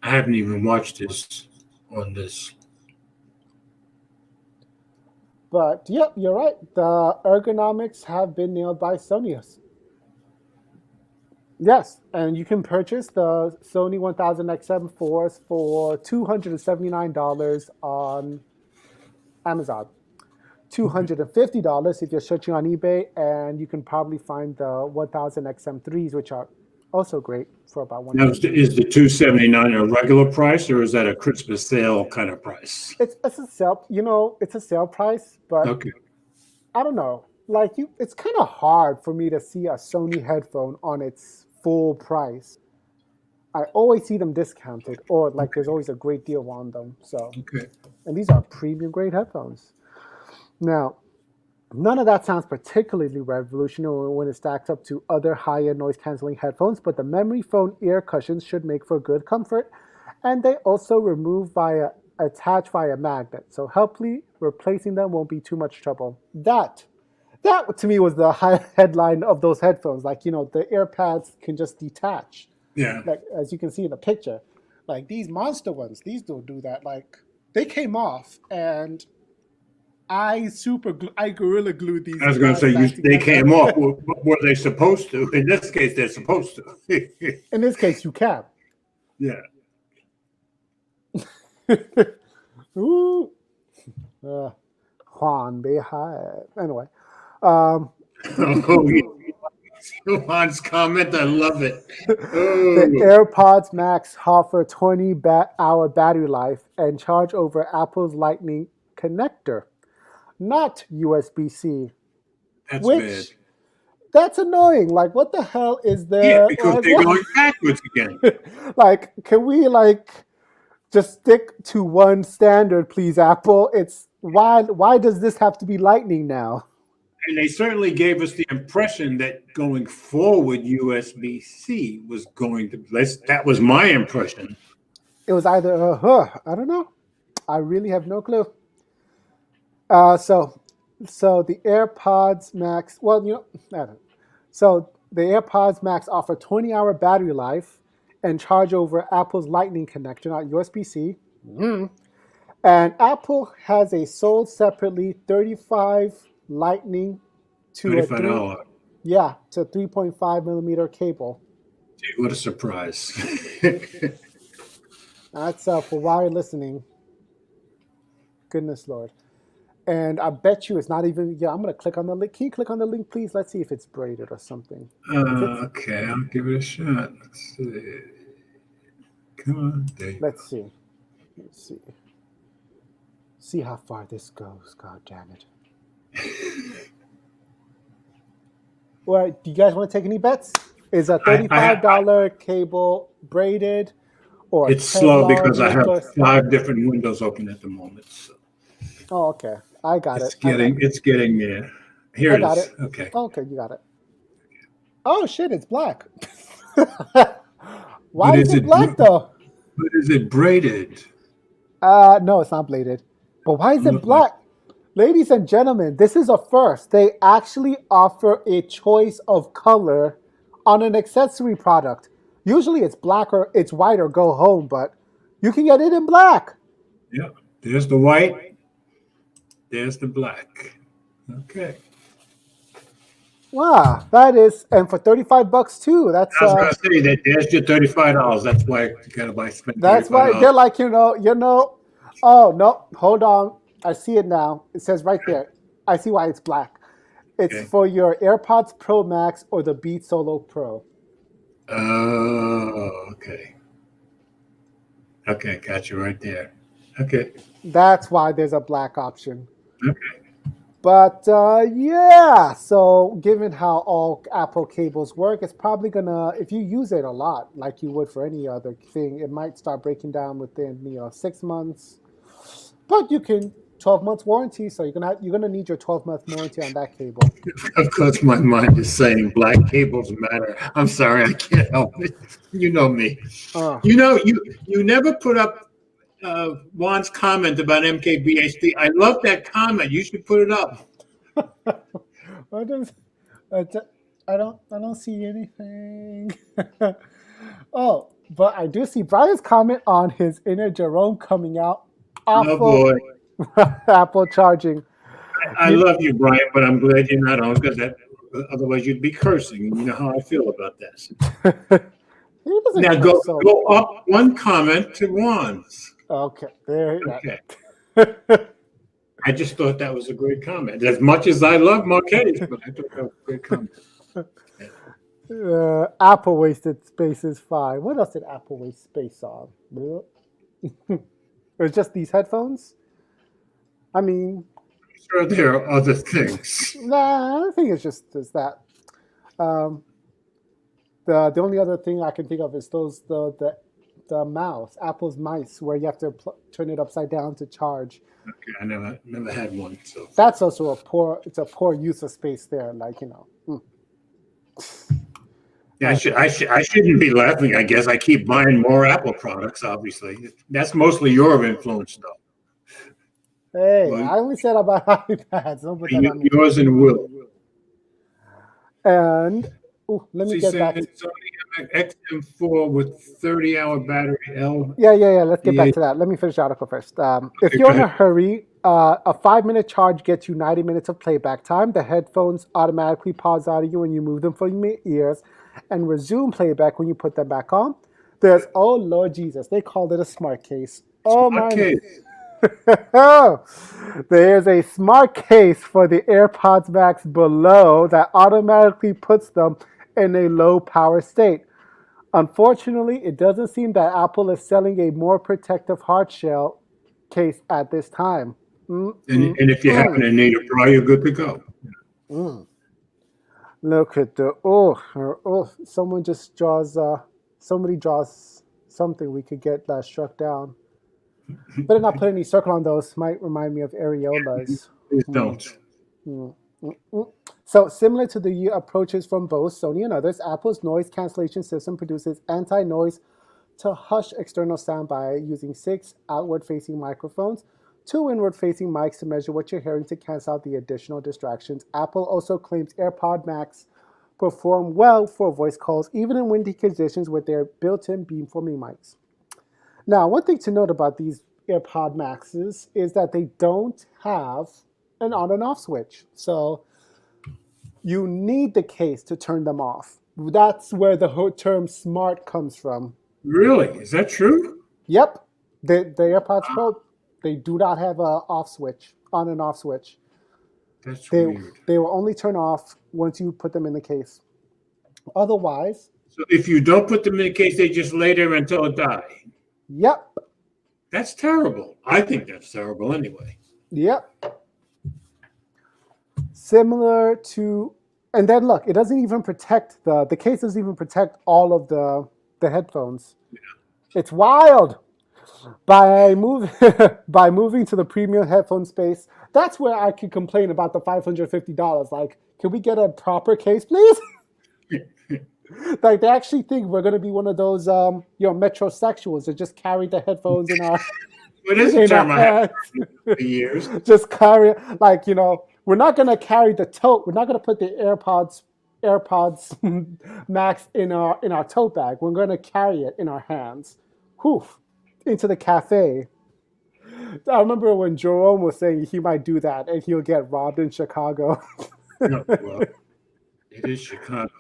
I haven't even watched this on this. But yep, you're right. The ergonomics have been nailed by Sony. Yes, and you can purchase the Sony 1000XM 4s for $279 on Amazon. $250 if you're searching on eBay, and you can probably find the 1000XM 3s, which are also great, for about $1. Now, is the $279 a regular price, or is that a Christmas sale kind of price? It's a sale, it's a sale price, but okay. I don't know. Like it's kind of hard for me to see a Sony headphone on its full price. I always see them discounted, or like there's always a great deal on them. So, Okay. and these are premium grade headphones. Now, none of that sounds particularly revolutionary when it stacks up to other high-end noise-canceling headphones, but the memory foam ear cushions should make for good comfort, and they also attach via magnet, so helpfully replacing them won't be too much trouble. That to me was the high headline of those headphones. Like, the AirPods can just detach. Yeah. Like, as you can see in the picture, like these monster ones, these don't do that. Like, they came off, and I gorilla glued these. I was going to say back they together. came off. Were they supposed to? In this case, they're supposed to. In this case, you can. Yeah. Ooh. Juan Behar. Anyway. Oh, Juan's comment, I love it. The AirPods Max offer 20-hour battery life and charge over Apple's Lightning connector, not USB-C. That's bad. That's annoying. Like, what the hell is there? Yeah, because like, they're going backwards again. Like, can we just stick to one standard, please, Apple? It's why does this have to be Lightning now? And they certainly gave us the impression that going forward, USB-C was going to. That was my impression. It was either I don't know. I really have no clue. So the AirPods Max. Well, I don't know. So the AirPods Max offer 20-hour battery life and charge over Apple's Lightning connector, not USB-C. Mm. And Apple has a sold separately 35 Lightning to $35. to 3.5 millimeter cable. Gee, what a surprise! That's for while you're listening. Goodness Lord. And I bet you it's not even. Yeah, I'm gonna click on the link. Can you click on the link, please? Let's see if it's braided or something. Okay, I'll give it a shot. Let's see. Come on, Dave. Let's see. See how far this goes. God damn it. Well, do you guys want to take any bets? Is a $35 cable braided, or it's slow because I have 5 different windows open at the moment. So. Oh, okay. I got it. It's getting there. Here it is. Okay. Okay, you got it. Oh shit! It's black. Why is it black though? But is it braided? No, it's not braided. But why is it black? Ladies and gentlemen, this is a first. They actually offer a choice of color on an accessory product. Usually it's black or it's white or go home, but you can get it in black. Yeah, there's the white. There's the black. Okay. Wow, that is, and for $35 too. That's. I was gonna say that there's your $35. That's why you gotta buy. That's why they're like Oh no, hold on. I see it now. It says right there. I see why it's black. It's for your AirPods Pro Max or the Beats Solo Pro. Oh, okay. Okay, got you right there. Okay. That's why there's a black option. Okay. But yeah, so given how all Apple cables work, it's probably gonna, if you use it a lot, like you would for any other thing, it might start breaking down within 6 months. But you can 12 months warranty, so you're gonna need your 12-month warranty on that cable. Of course, my mind is saying black cables matter. I'm sorry, I can't help it. You know me. You never put up Juan's comment about MKBHD. I love that comment. You should put it up. I don't see anything. Oh, but I do see Brian's comment on his inner Jerome coming out. Awful. Oh boy. Apple charging. I love you, Brian, but I'm glad you're not on because otherwise you'd be cursing. You know how I feel about this. Now go up one comment to Juan's. Okay, there. Okay. I just thought that was a great comment. As much as I love Marquette's, but I thought that was a great comment. Apple wasted space is fine. What else did Apple waste space on? Or just these headphones? I mean, I'm sure there are other things. Nah, I think it's just that. The only other thing I can think of is the mouse, Apple's mice, where you have to turn it upside down to charge. Okay, I never had one. So That's also a poor use of space there. Like, you know. yeah, I shouldn't be laughing. I guess I keep buying more Apple products. Obviously, that's mostly your influence, though. Hey, Well, I only said about iPads. Don't put that on me. yours and Will. And let me She get said back. Sony XM4 with 30-hour battery. Yeah. Let's get back to that. Let me finish the article first. If you're in a hurry, a 5-minute charge gets you 90 minutes of playback time. The headphones automatically pause audio when you move them from your ears and resume playback when you put them back on. There's, oh Lord Jesus, they called it a smart case. Oh my. There's a smart case for the AirPods Max below that automatically puts them in a low power state. Unfortunately, it doesn't seem that Apple is selling a more protective hard shell case at this time. And if you happen to need a Pro, you're good to go. Look at someone just draws, somebody draws something we could get struck down. Better not put any circle on those. Might remind me of areolas. Please don't. So similar to the approaches from both Sony and others, Apple's noise cancellation system produces anti-noise to hush external sound by using 6 outward-facing microphones, 2 inward-facing mics to measure what you're hearing to cancel out the additional distractions. Apple also claims AirPod Max perform well for voice calls, even in windy conditions with their built-in beamforming mics. Now, one thing to note about these AirPod Maxes is that they don't have an on and off switch. So you need the case to turn them off. That's where the whole term smart comes from. Really? Is that true? Yep. The AirPods Pro, they do not have an off switch, on and off switch. That's weird. They will only turn off once you put them in the case. Otherwise. So if you don't put them in the case, they just lay there until it dies. Yep. That's terrible. I think that's terrible anyway. Yep. Similar to, and then look, it doesn't even protect the case doesn't even protect all of the headphones. Yeah. It's wild. By moving to the premium headphone space, that's where I could complain about the $550. Like, can we get a proper case, please? Like, they actually think we're going to be one of those, metrosexuals that just carry the headphones in our. It is a term I have for years. Just carry, like, we're not going to carry the tote. We're not going to put the AirPods Max in our tote bag. We're going to carry it in our hands. Into the cafe. I remember when Jerome was saying he might do that and he'll get robbed in Chicago. No, well, it is Chicago.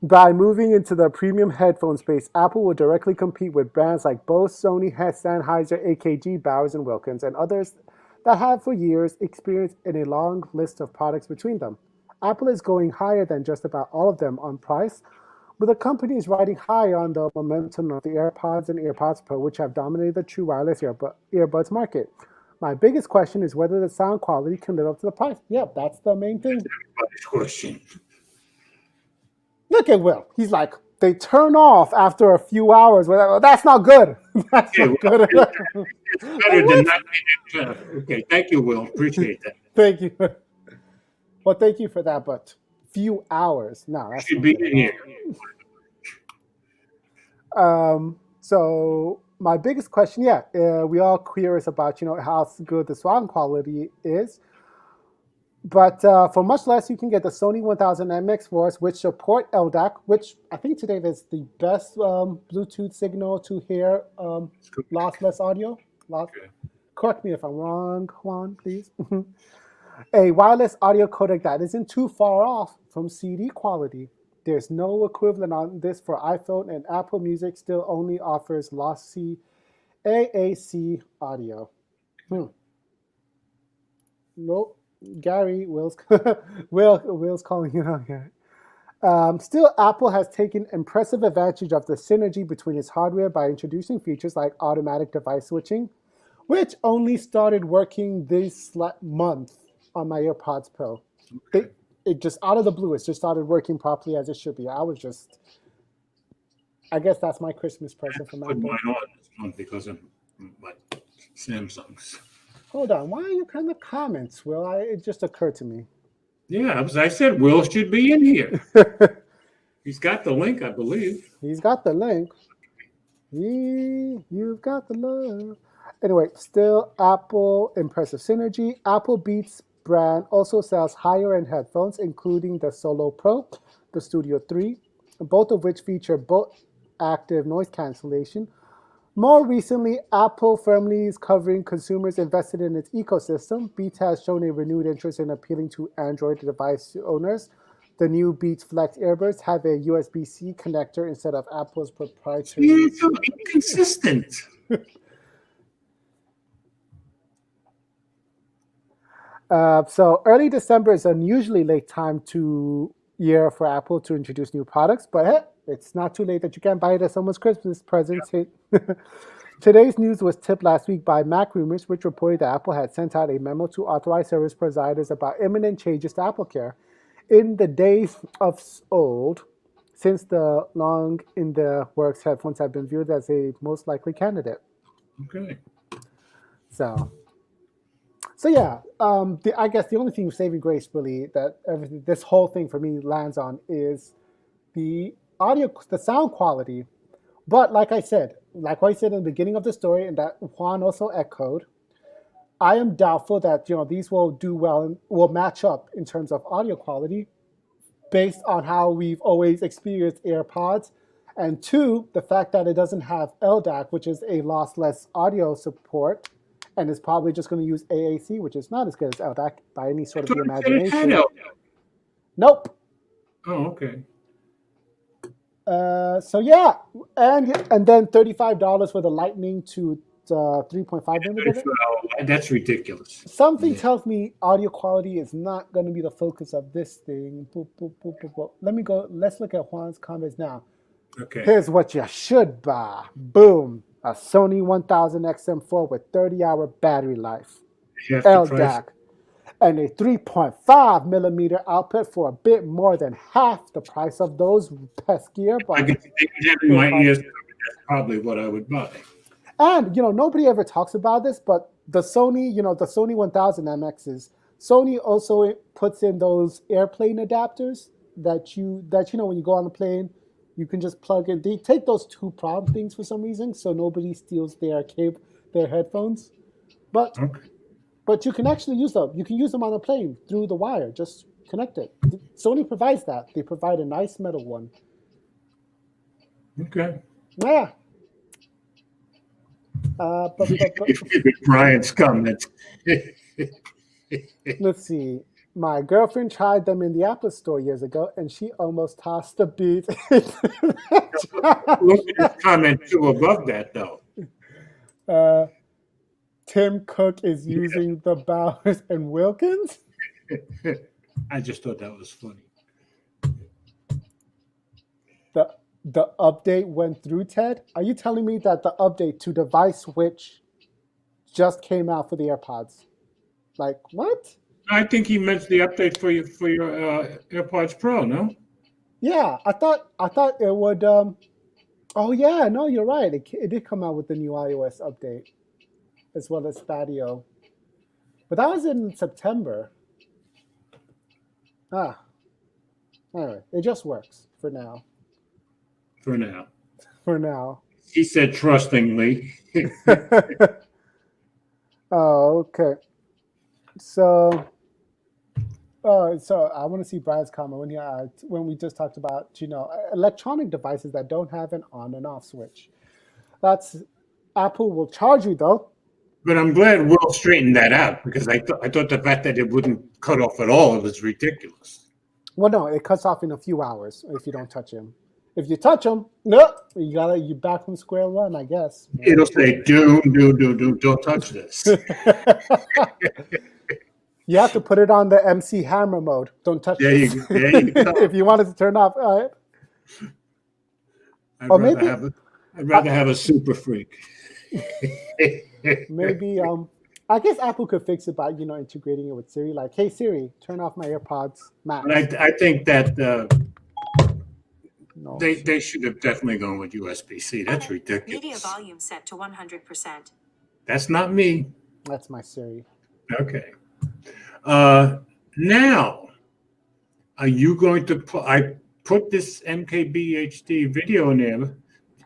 By moving into the premium headphone space, Apple will directly compete with brands like Bose, Sony, Sennheiser, AKG, Bowers & Wilkins, and others that have for years experienced in a long list of products between them. Apple is going higher than just about all of them on price, but the company is riding high on the momentum of the AirPods and AirPods Pro, which have dominated the true wireless earbuds market. My biggest question is whether the sound quality can live up to the price. Yep, that's the main thing. That's everybody's question. Look at Will. He's like, they turn off after a few hours. Well, that's not good. That's not good. It's better than not being. Okay, thank you, Will. Appreciate that. Thank you. Well, thank you for that, but few hours. No, that should be in here. So my biggest question, we all curious about how good the sound quality is. But for much less, you can get the Sony 1000 MX4s, which support LDAC, which I think today is the best Bluetooth signal to hear lossless audio. Correct me if I'm wrong, Juan, please. A wireless audio codec that isn't too far off from CD quality. There's no equivalent on this for iPhone, and Apple Music still only offers lossy AAC audio. Nope. Gary, Will's calling you out here. Still, Apple has taken impressive advantage of the synergy between its hardware by introducing features like automatic device switching, which only started working this month on my AirPods Pro. it just out of the blue, it just started working properly as it should be. I guess that's my Christmas present from Put Apple. mine on this month because of my Samsungs. Hold on, why are you kind of comments, Will? It just occurred to me. Yeah, as I said, Will should be in here. He's got the link, I believe. He's got the link. You've got the love. Anyway, still Apple impressive synergy. Apple Beats brand also sells higher-end headphones, including the Solo Pro, the Studio 3, both of which feature both active noise cancellation. More recently, Apple firmly is covering consumers invested in its ecosystem. Beats has shown a renewed interest in appealing to Android device owners. The new Beats Flex earbuds have a USB-C connector instead of Apple's proprietary. You're so inconsistent. So early December is an unusually late time year for Apple to introduce new products, but hey, it's not too late that you can't buy it as someone's Christmas present. Today's news was tipped last week by Mac Rumors, which reported that Apple had sent out a memo to authorized service providers about imminent changes to AppleCare. In the days of old, since the long in the works headphones have been viewed as a most likely candidate. Okay. So yeah, I guess the only thing saving grace really that this whole thing for me lands on is the sound quality. But like I said in the beginning of the story, and that Juan also echoed, I am doubtful that these will do well and will match up in terms of audio quality, based on how we've always experienced AirPods, and two, the fact that it doesn't have LDAC, which is a lossless audio support. And it's probably just going to use AAC, which is not as good as LDAC by any sort of imagination. Nope. Oh, okay. So yeah, and then $35 for the Lightning to 3.5 millimeter. That's ridiculous. Something tells me audio quality is not going to be the focus of this thing. Boop, boop, boop, boop, boop. Let's look at Juan's comments now. Okay. Here's what you should buy. Boom. A Sony 1000XM4 with 30-hour battery life, LDAC, and a 3.5 millimeter output for a bit more than half the price of those pesky earbuds. I can have in my ears. That's probably what I would buy. And nobody ever talks about this, but the Sony 1000 MXs, Sony also puts in those airplane adapters that when you go on the plane. You can just plug in. They take those two prong things for some reason, so nobody steals their headphones. But you can actually use them. You can use them on a plane through the wire. Just connect it. Sony provides that. They provide a nice metal one. Okay. Yeah. If Brian's comments. Let's see. My girlfriend tried them in the Apple Store years ago, and she almost tossed the Beats. Look at his comment too above that, though. Tim Cook is using the Bowers and Wilkins. I just thought that was funny. The update went through, Ted? Are you telling me that the update to device switch just came out for the AirPods? Like, what? I think he meant the update for your AirPods Pro, no? Yeah, I thought it would. Oh yeah, no, you're right. It did come out with the new iOS update, as well as Stadio, but that was in September. Anyway, it just works for now. For now. For now. He said trustingly. Oh, okay. So I want to see Brian's comment when we just talked about electronic devices that don't have an on and off switch. That's Apple will charge you though. But I'm glad Will straightened that out because I thought the fact that it wouldn't cut off at all was ridiculous. Well, no, it cuts off in a few hours if you don't touch him. If you touch them, no, you back from square one, I guess. It'll say, don't touch this. You have to put it on the MC Hammer mode. Don't touch this. There you go. If you want it to turn off, all right. I'd rather have a super freak. Maybe I guess Apple could fix it by integrating it with Siri. Like, hey Siri, turn off my AirPods But Max. I think that No, they should have definitely gone with USB-C. That's Media ridiculous. volume set to 100%. That's not me. that's my Siri. Okay. Now, are you going to put? I put this MKBHD video in there.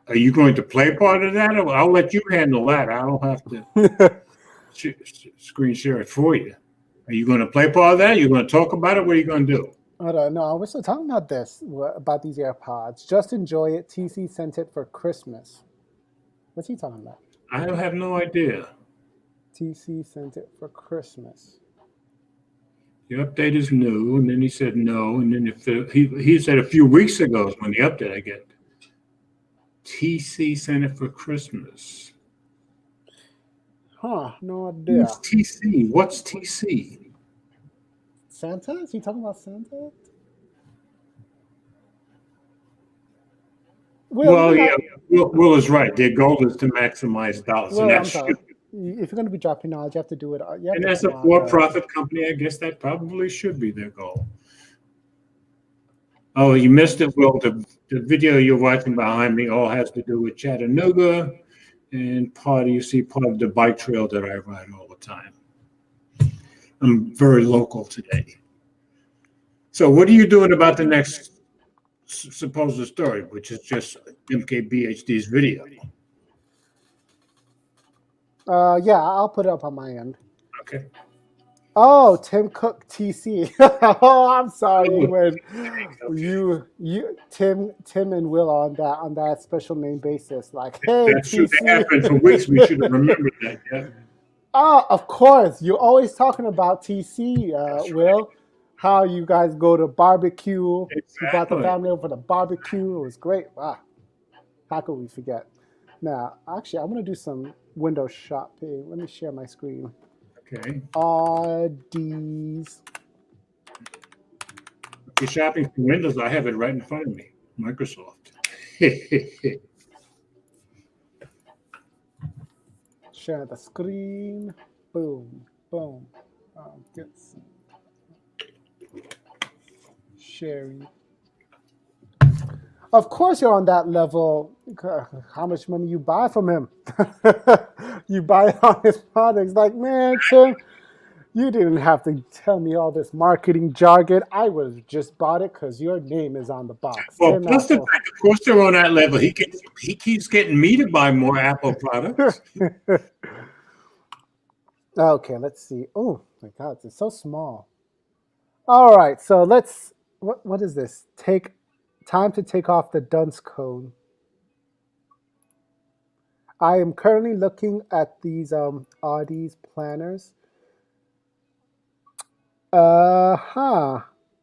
Are you going to play part of that, or I'll let you handle that? I don't have to screen share it for you. Are you going to play part of that? You're going to talk about it? What are you going to do? I don't know. We're still talking about this, about these AirPods. Just enjoy it. TC sent it for Christmas. What's he talking about? I have no idea. TC sent it for Christmas. The update is new, and then he said no, and then he said a few weeks ago is when the update I get. TC sent it for Christmas. Huh? No idea. What's TC? What's TC? Santa? Is he talking about Santa? Well, yeah. Will is right. Their goal is to maximize dollars, and I'm that's sorry. If you're going to be dropping knowledge, you have to do it. and as a for-profit company, I guess that probably should be their goal. Oh, you missed it, Will. The video you're watching behind me all has to do with Chattanooga, and you see part of the bike trail that I ride all the time. I'm very local today. So what are you doing about the next supposed story, which is just MKBHD's video? Yeah, I'll put it up on my end. Okay. Oh, Tim Cook TC. Oh, I'm sorry when Tim and Will on that special name basis. Like, hey, that TC. happened for weeks. We should have remembered that. Yeah. Oh, of course. You're always talking about TC, Will. How you guys go to barbecue. Exactly. You brought the family over to barbecue. It was great. Wow. How could we forget? Now, actually, I'm going to do some window shopping. Let me share my screen. Okay. Audis. If you're shopping for Windows, I have it right in front of me. Microsoft. Share the screen. Boom. Boom. Get some. Sharing. Of course you're on that level. How much money you buy from him? You buy all his products. Like, man, Tim, you didn't have to tell me all this marketing jargon. I was just bought it because your name is on the box. Well, plus the fact, of course, they're on that level. He keeps getting me to buy more Apple products. Okay, let's see. Oh my God, it's so small. All right, so let's. What is this? Time to take off the dunce cone. I am currently looking at these Audis planners. All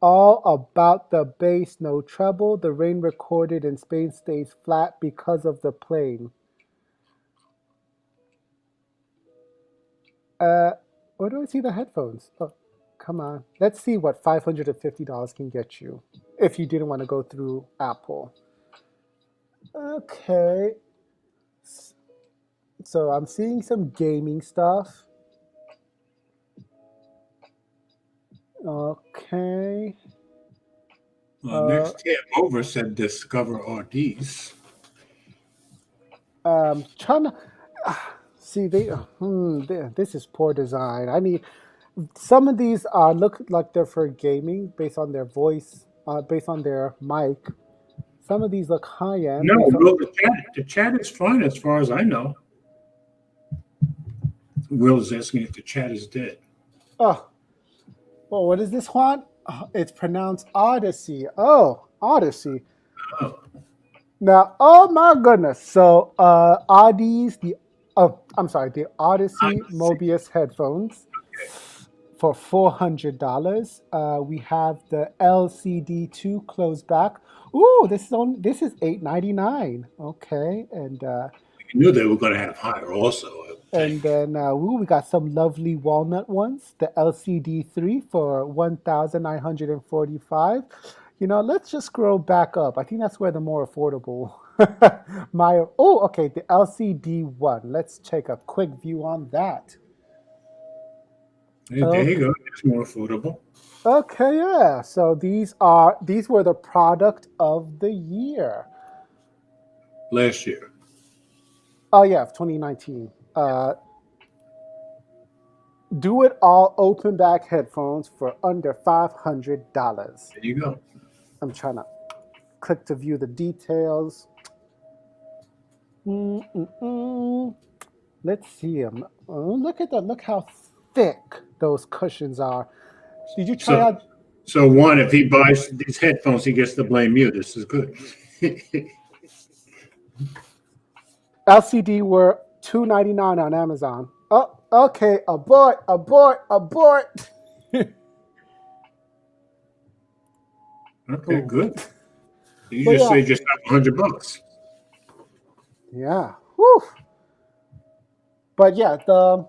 about the bass, no treble. The rain recorded in Spain stays flat because of the plane. Where do I see the headphones? Oh, come on. Let's see what $550 can get you if you didn't want to go through Apple. Okay. So I'm seeing some gaming stuff. Okay. Next tab over said discover RDs. Trying to see this is poor design. I need some of these look like they're for gaming based on their voice, based on their mic. Some of these look high end. No, well, the chat is fine as far as I know. Will is asking if the chat is dead. Oh, well, what is this one? Oh, it's pronounced Odyssey. Oh, Odyssey. Oh. Now, oh my goodness. So, the Odyssey Mobius headphones for $400. We have the LCD2 closed back. Ooh, this is $899. Okay, and you knew they were going to have higher also. And then we got some lovely walnut ones. The LCD3 for $1,945. Let's just scroll back up. I think that's where the more affordable. Okay, the LCD1. Let's take a quick view on that. Hey, there you go. It's more affordable. Okay, yeah. So these were the product of the year. Last year. Oh yeah, 2019. Do it all open back headphones for under $500. There you go. I'm trying to click to view the details. Let's see them. Oh, look at that. Look how thick those cushions are. Did you try out? So one, if he buys these headphones, he gets to blame you. This is good. LCD were $2.99 on Amazon. Oh, okay. Abort. Okay, good. You But just yeah. saved yourself $100. Yeah. Whew. But yeah, the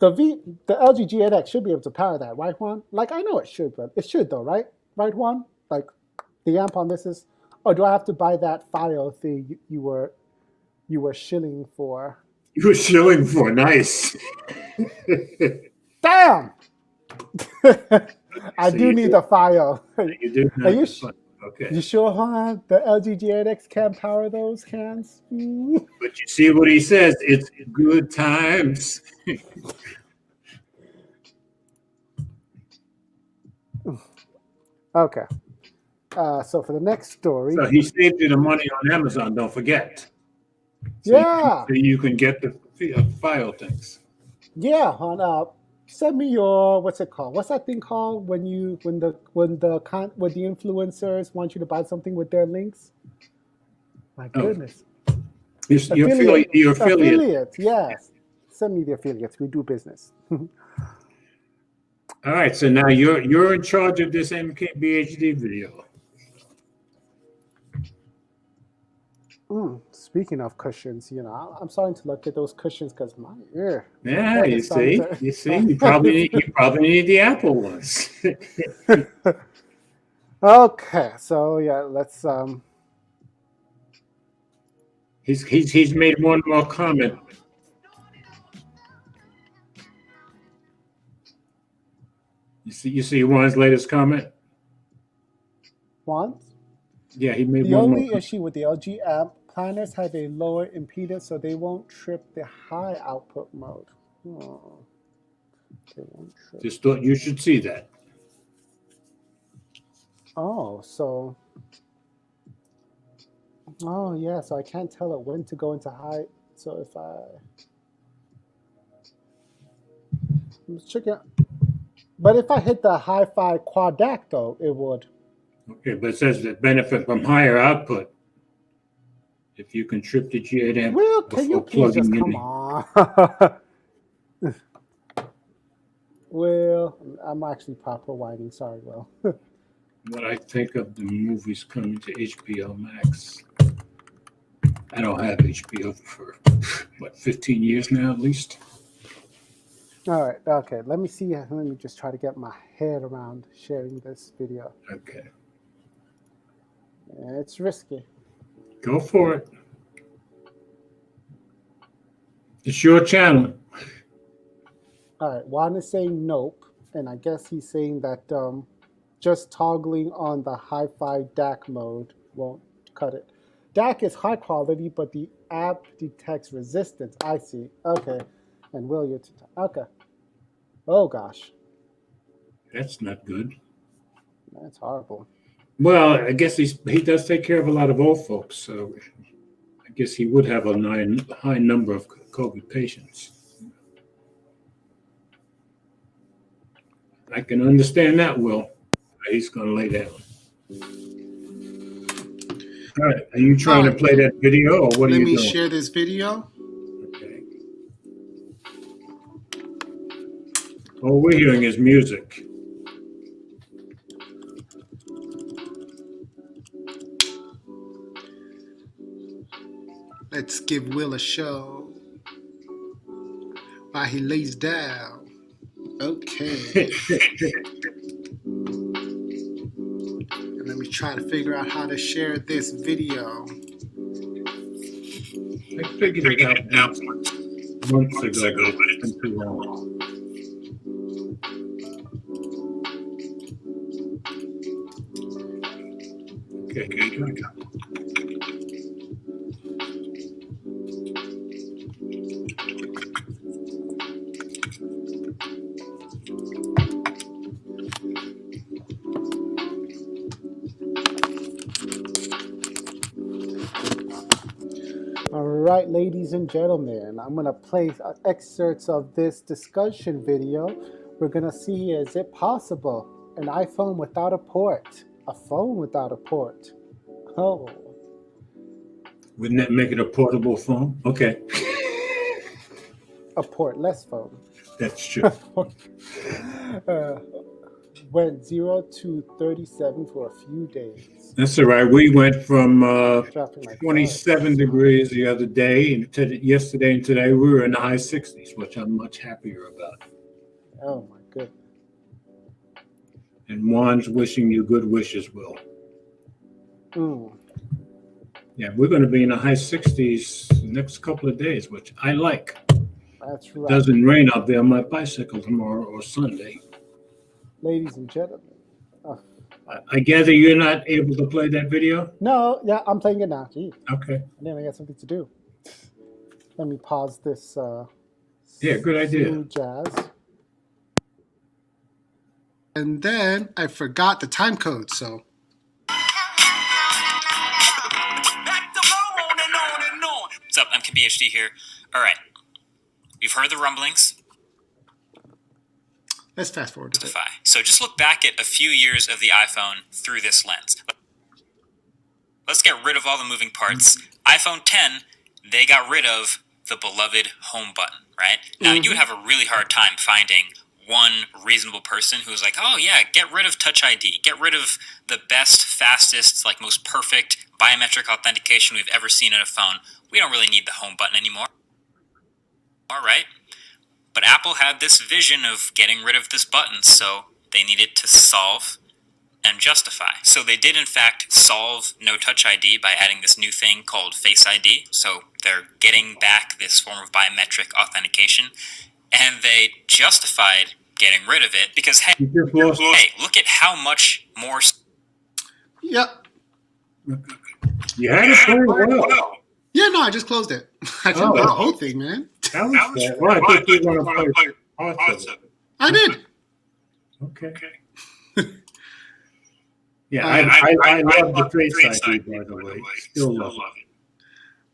LG G8X should be able to power that, right, Juan? Like, I know it should, but it should though, right? Right, Juan? Like, the amp on this is. Or do I have to buy that File thing you were shilling for? You were shilling for nice. Damn. I So do you need do- the File. You do Are you have fun. Okay. You sure, Juan? The LG G8X can power those cans? Mm. But you see what he says. It's good times. Okay. So for the next story, So he saved you the money on Amazon, don't forget. yeah, So you can get the file things. yeah, Juan. Send me your what's it called? What's that thing called when the influencers want you to buy something with their links? My goodness. Your affiliate. Affiliates, yes. Send me the affiliates. We do business. All right, so now you're in charge of this MKBHD video. Speaking of cushions, I'm starting to look at those cushions because my ear. Yeah, you see, you probably need the Apple ones. Okay, so yeah, let's He's made one more comment. You see Juan's latest comment? Juan? Yeah, he made The one only more. issue with the LG amp planners have a lower impedance, so they won't trip the high output mode. Oh, they won't trip. Just thought you should see that. Oh, so. Oh, yeah, so I can't tell it when to go into high. So if I'm checking. But if I hit the hi-fi quad DAC, though, it would. Okay, but it says that benefit from higher output. If you can trip the G8 amp Well, can you before please just plugging come on? Well, I'm actually proper whining. Sorry, Will. what I think of the movies coming to HBO Max. I don't have HBO for, 15 years now at least? All right, okay. Let me see. Let me just try to get my head around sharing this video. Okay. It's risky. Go for it. It's your channel. All right, Juan is saying nope, and I guess he's saying that just toggling on the hi-fi DAC mode won't cut it. DAC is high quality, but the app detects resistance. I see. Okay. And will you? Okay. Oh, gosh. That's not good. That's horrible. Well, I guess he does take care of a lot of old folks, so I guess he would have a high number of COVID patients. I can understand that, Will. He's going to lay down. All right. Are you trying to play that video, or what are you doing? Let me share this video. Okay. All we're hearing is music. Let's give Will a show while he lays down. Okay. And let me try to figure out how to share this video. I figured it out months ago, but it's been too long. Okay, here we go. All right, ladies and gentlemen, I'm going to play excerpts of this discussion video. We're going to see, is it possible? An iPhone without a port? A phone without a port? Oh. Wouldn't that make it a portable phone? Okay. A portless phone. That's true. Went 0 to 37 for a few days. That's all right. We went from Dropping like 27 flies. degrees the other day, and yesterday and today we were in the high 60s, which I'm much happier about. Oh my goodness. And Juan's wishing you good wishes, Will. Mm. Yeah, we're going to be in the high 60s the next couple of days, which I like. That's It right. doesn't rain out there on my bicycle tomorrow or Sunday. Ladies and gentlemen. I gather you're not able to play that video? No, yeah, I'm playing it now. Gee, Okay. and then I got something to do. Let me pause this. Yeah, good idea. Smooth jazz. And then I forgot the time code, so. What's up? I'm KBHD here. All right. You've heard the rumblings. Let's fast forward to it. So just look back at a few years of the iPhone through this lens. Let's get rid of all the moving parts. iPhone 10, they got rid of the beloved home button, right? Now, you would have a really hard time finding one reasonable person who's like, oh yeah, get rid of Touch ID. Get rid of the best, fastest, like most perfect biometric authentication we've ever seen in a phone. We don't really need the home button anymore. All right. But Apple had this vision of getting rid of this button, so they needed to solve and justify. So they did, in fact, solve No Touch ID by adding this new thing called Face ID. So they're getting back this form of biometric authentication, and they justified getting rid of it because, hey, look at how much more... Yep. You had it pretty well. Yeah, no, I just closed it. I didn't play the whole thing, man. That was bad. Well, I thought you were going to play parts of it. I did. Okay. Yeah, I love the Face ID, by the way. Still love it.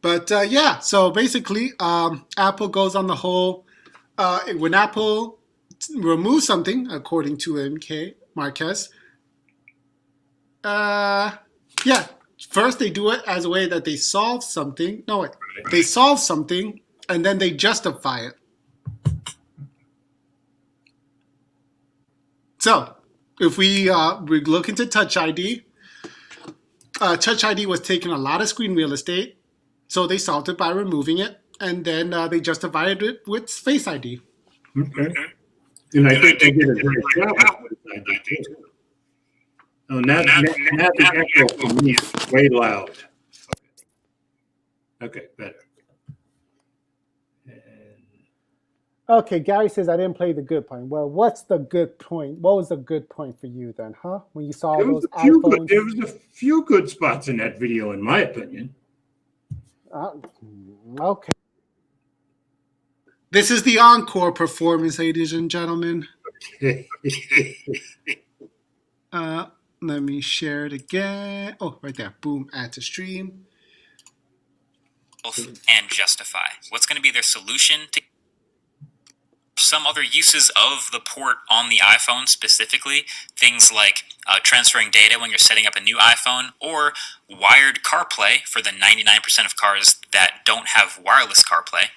But yeah, so basically, Apple goes on the whole. When Apple removes something, according to MK Marquez, yeah, first they do it as a way that they solve something. No, wait, they solve something and then they justify it. So if we look into Touch ID, Touch ID was taking a lot of screen real estate, so they solved it by removing it, and then they justified it with Face ID. Okay. And I think they did a great job with Face ID too. Oh, now the echo for me is way loud. Okay, better. Okay, Gary says I didn't play the good point. Well, what's the good point? What was the good point for you then, huh? When you saw those iPhones? There was a few good spots in that video, in my opinion. Okay. This is the encore performance, ladies and gentlemen. Let me share it again. Oh, right there. Boom, add to stream. And justify. What's going to be their solution to some other uses of the port on the iPhone specifically? Things like transferring data when you're setting up a new iPhone, or wired CarPlay for the 99% of cars that don't have wireless CarPlay.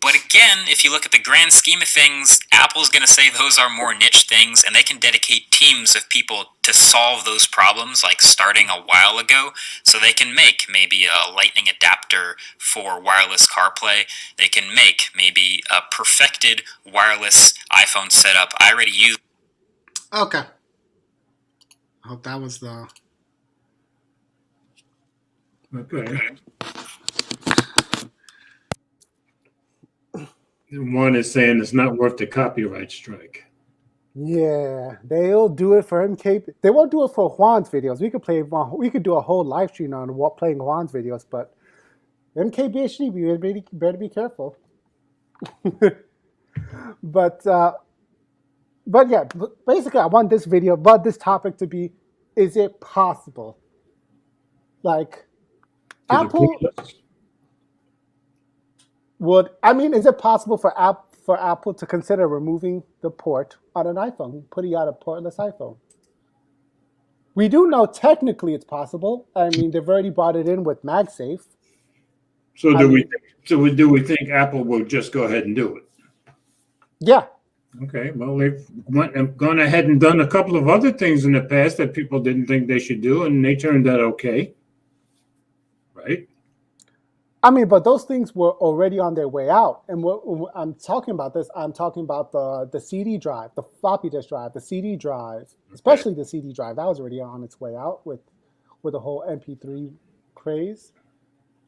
But again, if you look at the grand scheme of things, Apple's going to say those are more niche things, and they can dedicate teams of people to solve those problems, like starting a while ago. So they can make maybe a lightning adapter for wireless CarPlay. They can make maybe a perfected wireless iPhone setup. I already use. Okay. I hope that was the... Okay. One is saying it's not worth the copyright strike. Yeah, they'll do it for MK. They won't do it for Juan's videos. We could do a whole live stream on playing Juan's videos, but MKBHD, we better be careful. But yeah, basically, I want this topic to be: is it possible? Like, To the Apple portless. is it possible for Apple to consider removing the port on an iPhone, putting out a portless iPhone? We do know technically it's possible. I mean, they've already brought it in with MagSafe. So do we think Apple will just go ahead and do it? Yeah. Okay, well, they've gone ahead and done a couple of other things in the past that people didn't think they should do, and they turned out okay. Right? I mean, but those things were already on their way out. And when I'm talking about this, I'm talking about the CD drive, the floppy disk drive, the CD drive, especially the CD drive. That was already on its way out with the whole MP3 craze.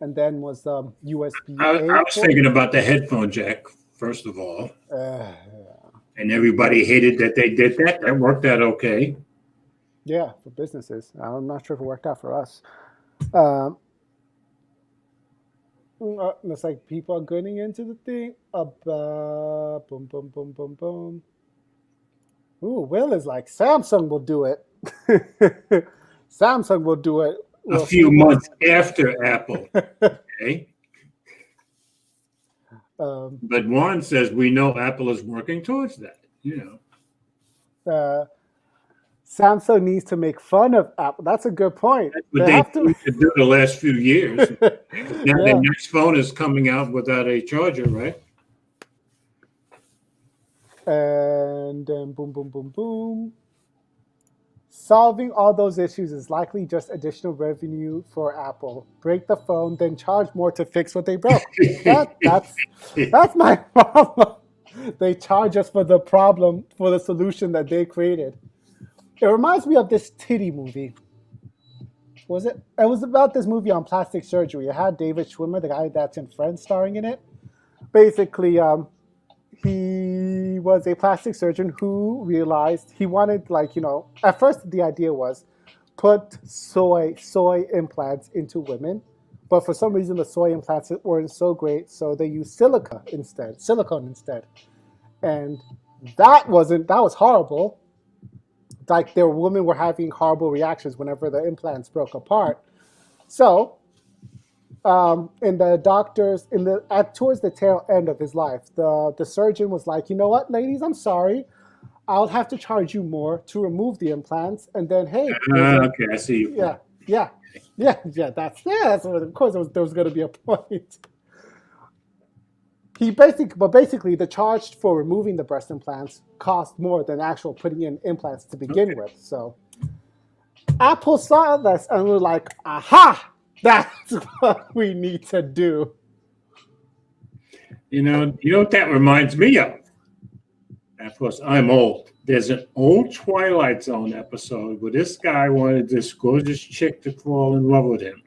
And then was USB-A. I was thinking about the headphone jack, first of all. And everybody hated that they did that. That worked out okay. Yeah, for businesses. I'm not sure if it worked out for us. Looks like people are getting into the thing. Boom, boom, boom, boom, boom. Ooh, Will is like, Samsung will do it. Samsung will do it. A few months after Apple. Okay. But Warren says we know Apple is working towards that. Samsung needs to make fun of Apple. That's a good point. That's what they have to do the last few years. Now the next phone is coming out without a charger, right? And then boom, boom, boom, boom. Solving all those issues is likely just additional revenue for Apple. Break the phone, then charge more to fix what they broke. That's my problem. They charge us for the problem, for the solution that they created. It reminds me of this titty movie. Was it? It was about this movie on plastic surgery. It had David Schwimmer, the guy that's in Friends, starring in it. Basically, he was a plastic surgeon who realized he wanted, at first the idea was put soy implants into women, but for some reason the soy implants weren't so great, so they used silicone instead, and that was horrible. Like, their women were having horrible reactions whenever the implants broke apart. So, in the doctors, towards the tail end of his life, the surgeon was like, you know what, ladies, I'm sorry, I'll have to charge you more to remove the implants, and then okay, I see you. Yeah. That's what, of course there was going to be a point. Basically, the charge for removing the breast implants cost more than actual putting in implants to begin with. So Apple saw this and was like, aha, that's what we need to do. You know what that reminds me of? Of course, I'm old. There's an old Twilight Zone episode where this guy wanted this gorgeous chick to fall in love with him.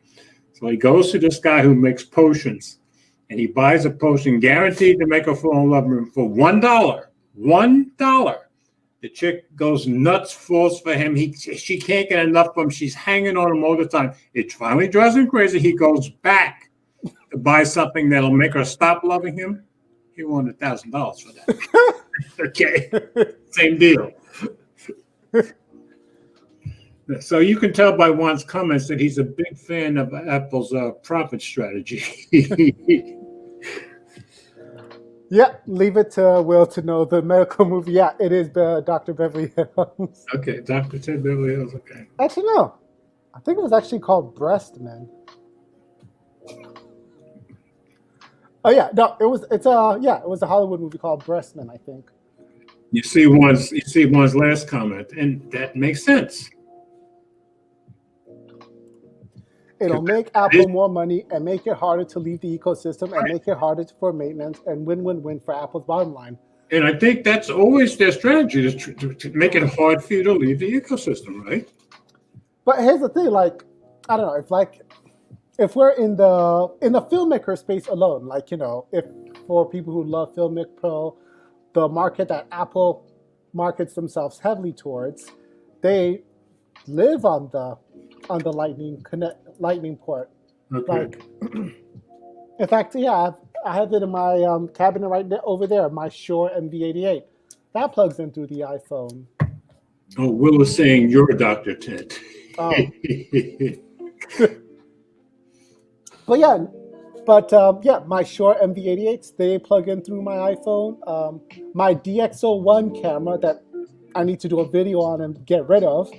So he goes to this guy who makes potions. And he buys a potion guaranteed to make her fall in love with him for $1. $1. The chick goes nuts, falls for him. She can't get enough of him. She's hanging on him all the time. It finally drives him crazy. He goes back to buy something that'll make her stop loving him. He wanted $1,000 for that. Okay, same deal. So you can tell by Juan's comments that he's a big fan of Apple's profit strategy. Yeah, leave it to Will to know the medical movie. Yeah, it is Dr. Beverly Hills. Okay, Dr. Ted Beverly Hills, okay. Actually, no. I think it was actually called Breast Men. Oh yeah, no, it was a Hollywood movie called Breast Men, I think. You see Juan's last comment, and that makes sense. It'll make Apple more money and make it harder to leave the ecosystem and make it harder for maintenance and win-win-win for Apple's bottom line. And I think that's always their strategy, to make it hard for you to leave the ecosystem, right? But here's the thing, I don't know, if we're in the filmmaker space alone, if for people who love Filmic Pro, the market that Apple markets themselves heavily towards, they live on the lightning port. Okay. Like, in fact, yeah, I have it in my cabinet right there, over there. My Shure MV88 that plugs in through the iPhone. Oh, Will was saying you're a Dr. Ted. Oh, but my Shure MV88s they plug in through my iPhone. My DxO1 camera that I need to do a video on and get rid of,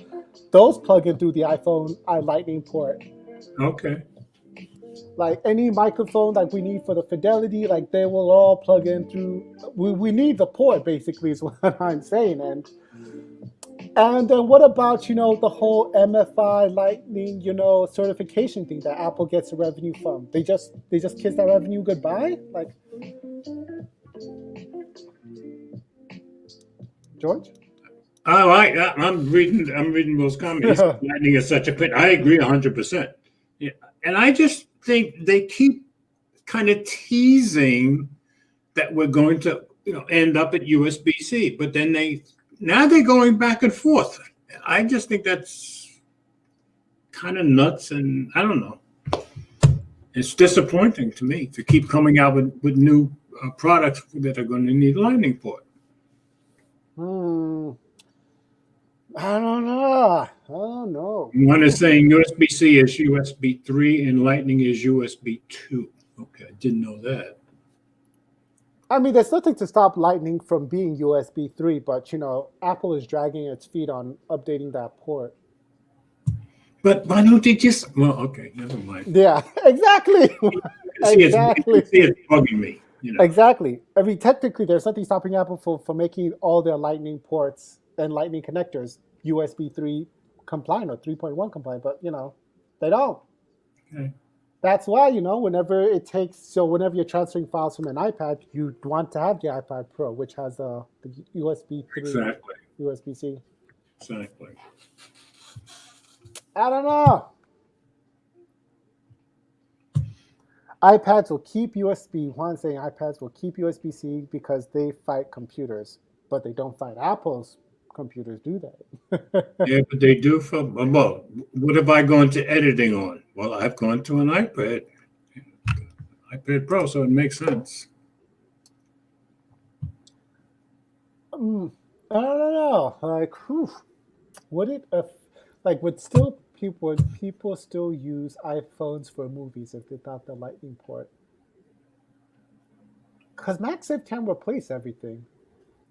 those plug in through the iPhone Lightning port. Okay. Like any microphone like we need for the fidelity, like they will all plug in through. We need the port basically is what I'm saying. And then what about the whole MFI Lightning certification thing that Apple gets the revenue from? They just kiss that revenue goodbye, like George. Oh, I'm reading those comments. Lightning is such a pain. I agree 100%. Yeah, and I just think they keep kind of teasing that we're going to end up at USB-C, but then they're going back and forth. I just think that's kind of nuts, and I don't know. It's disappointing to me to keep coming out with new products that are going to need Lightning port. I don't know. Oh no. One is saying USB-C is USB 3 and Lightning is USB 2. Okay, I didn't know that. I mean, there's nothing to stop Lightning from being USB 3, but Apple is dragging its feet on updating that port. But why don't they just? Well, okay, never mind. Yeah, exactly. Exactly. It's bugging me. Exactly. I mean, technically, there's nothing stopping Apple for making all their Lightning ports and Lightning connectors USB 3 compliant or 3.1 compliant, but they don't. Okay. That's why whenever you're transferring files from an iPad, you want to have the iPad Pro, which has the USB 3, Exactly. USB-C. Exactly. I don't know. iPads will keep USB. Juan saying iPads will keep USB-C because they fight computers, but they don't fight Apple's computers, do they? Yeah, but they do for. Well, what have I gone to editing on? Well, I've gone to an iPad Pro, so it makes sense. I don't know. Like, would people still use iPhones for movies if they thought the Lightning port? Because MagSafe can replace everything.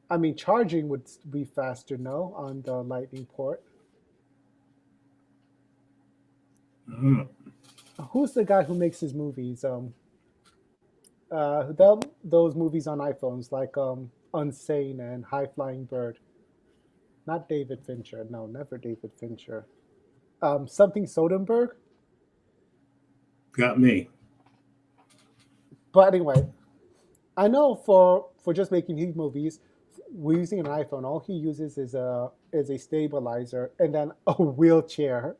I mean, charging would be faster, no, on the Lightning port. Who's the guy who makes his movies? Those movies on iPhones, like Unsane and High Flying Bird. Not David Fincher. No, never David Fincher. Something Soderbergh. Got me. But anyway, I know for just making these movies, we're using an iPhone. All he uses is a stabilizer and then a wheelchair,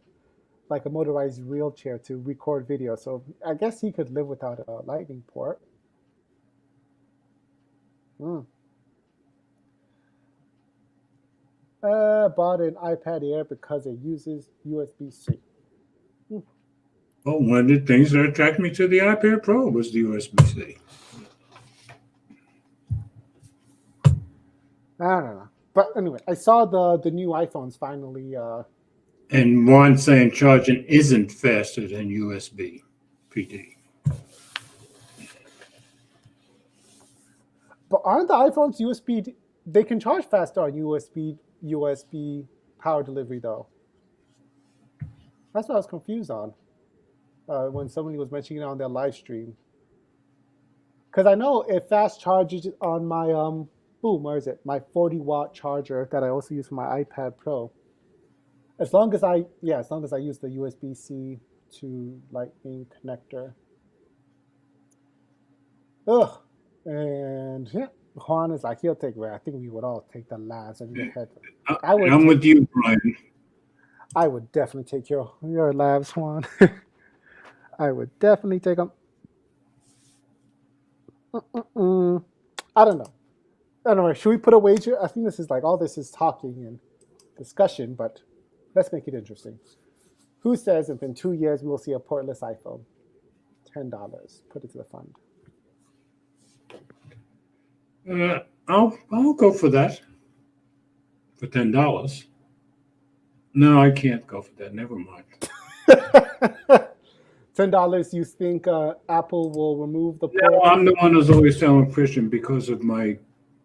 like a motorized wheelchair to record video. So I guess he could live without a Lightning port. Bought an iPad Air because it uses USB-C. Well, one of the things that attracted me to the iPad Pro was the USB-C. I don't know. But anyway, I saw the new iPhones finally. And Juan saying charging isn't faster than USB PD. But aren't the iPhones USB? They can charge faster on USB power delivery though. That's what I was confused on when somebody was mentioning it on their live stream. Because I know it fast charges on my where is it? My 40-watt charger that I also use for my iPad Pro. As long as I use the USB-C to Lightning connector. Ugh. And yeah, Juan is like, he'll take it. I think we would all take the labs and your head. I'm with you, Brian. I would definitely take your labs, Juan. I would definitely take them. I don't know. Anyway, should we put a wager? I think this is like all this is talking and discussion, but let's make it interesting. Who says if in 2 years we will see a portless iPhone? $10. Put it to the fund. I'll go for that. For $10. No, I can't go for that. Never mind. $10. You think Apple will remove the? No, I'm the one who's always telling Christian because of my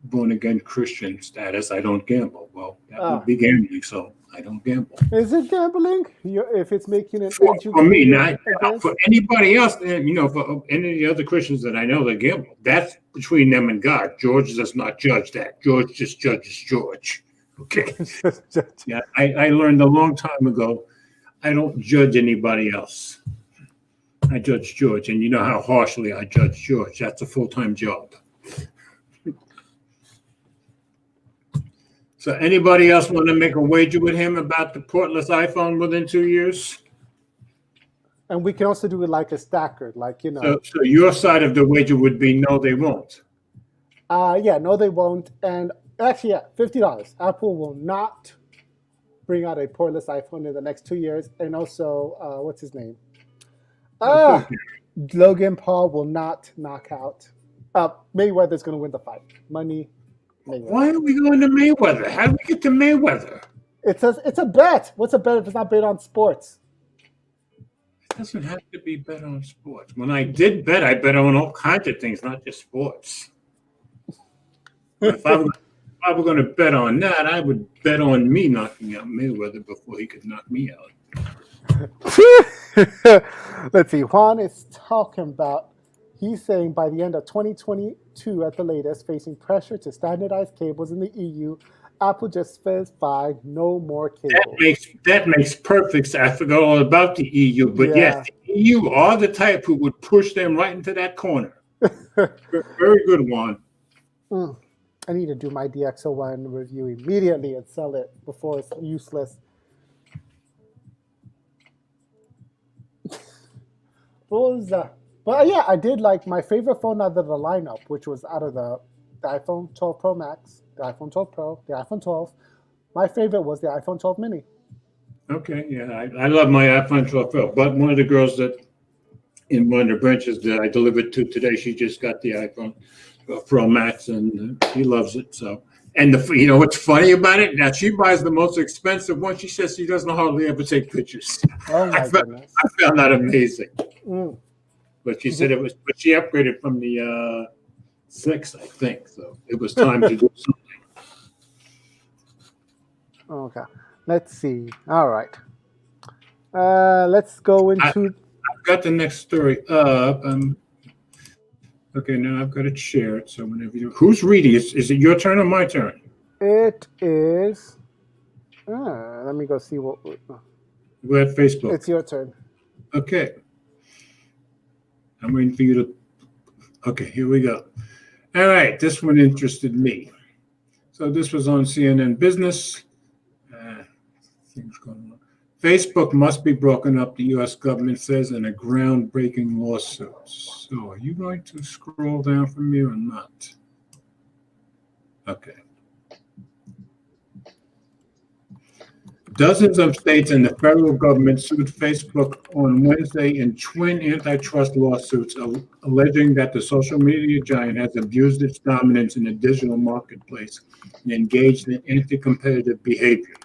born-again Christian status, I don't gamble. Well, that would be gambling, so I don't gamble. Is it gambling? If it's making it For me, not for anybody else. For any of the other Christians that I know that gamble, that's between them and God. George does not judge that. George just judges George. Okay. Yeah, I learned a long time ago. I don't judge anybody else. I judge George, and you know how harshly I judge George. That's a full-time job. So anybody else want to make a wager with him about the portless iPhone within 2 years? And we can also do it like a stacker, like, So your side of the wager would be no, they won't. Yeah, no, they won't. And actually, yeah, $50. Apple will not bring out a portless iPhone in the next 2 years. And also, what's his name? Logan Paul will not knock out. Mayweather's going to win the fight. Money. Mayweather. Why are we going to Mayweather? How do we get to Mayweather? It's a bet. What's a bet if it's not bet on sports? It doesn't have to be bet on sports. When I did bet, I bet on all kinds of things, not just sports. If I were going to bet on that, I would bet on me knocking out Mayweather before he could knock me out. Let's see. Juan is talking about, he's saying by the end of 2022 at the latest, facing pressure to standardize cables in the EU, Apple just specified no more cables. That makes perfect sense. I forgot all about the EU, but yes, the EU are the type who would push them right into that corner. Very good, Juan. I need to do my DxO1 review immediately and sell it before it's useless. But yeah, I did like my favorite phone out of the lineup, which was out of the iPhone 12 Pro Max, the iPhone 12 Pro, the iPhone 12. My favorite was the iPhone 12 Mini. Okay, yeah, I love my iPhone 12 Pro, but one of the girls that in one of the branches that I delivered to today, she just got the iPhone Pro Max, and she loves it. So, and you know what's funny about it? Now she buys the most expensive one. She says she doesn't hardly ever take pictures. Oh my goodness! I found that amazing. But she said but she upgraded from the 6, I think. So it was time to do something. Okay, let's see. All right, let's go into. I've got the next story up. Okay, now I've got to share it. So whenever who's reading? Is it your turn or my turn? It is. Let me go see what. We're at Facebook. It's your turn. Okay. I'm waiting for you to. Okay, here we go. All right, this one interested me. So this was on CNN Business. Things going on. Facebook must be broken up, the U.S. government says, in a groundbreaking lawsuit. So are you going to scroll down for me or not? Okay. Dozens of states and the federal government sued Facebook on Wednesday in twin antitrust lawsuits, alleging that the social media giant has abused its dominance in the digital marketplace and engaged in anti-competitive behavior.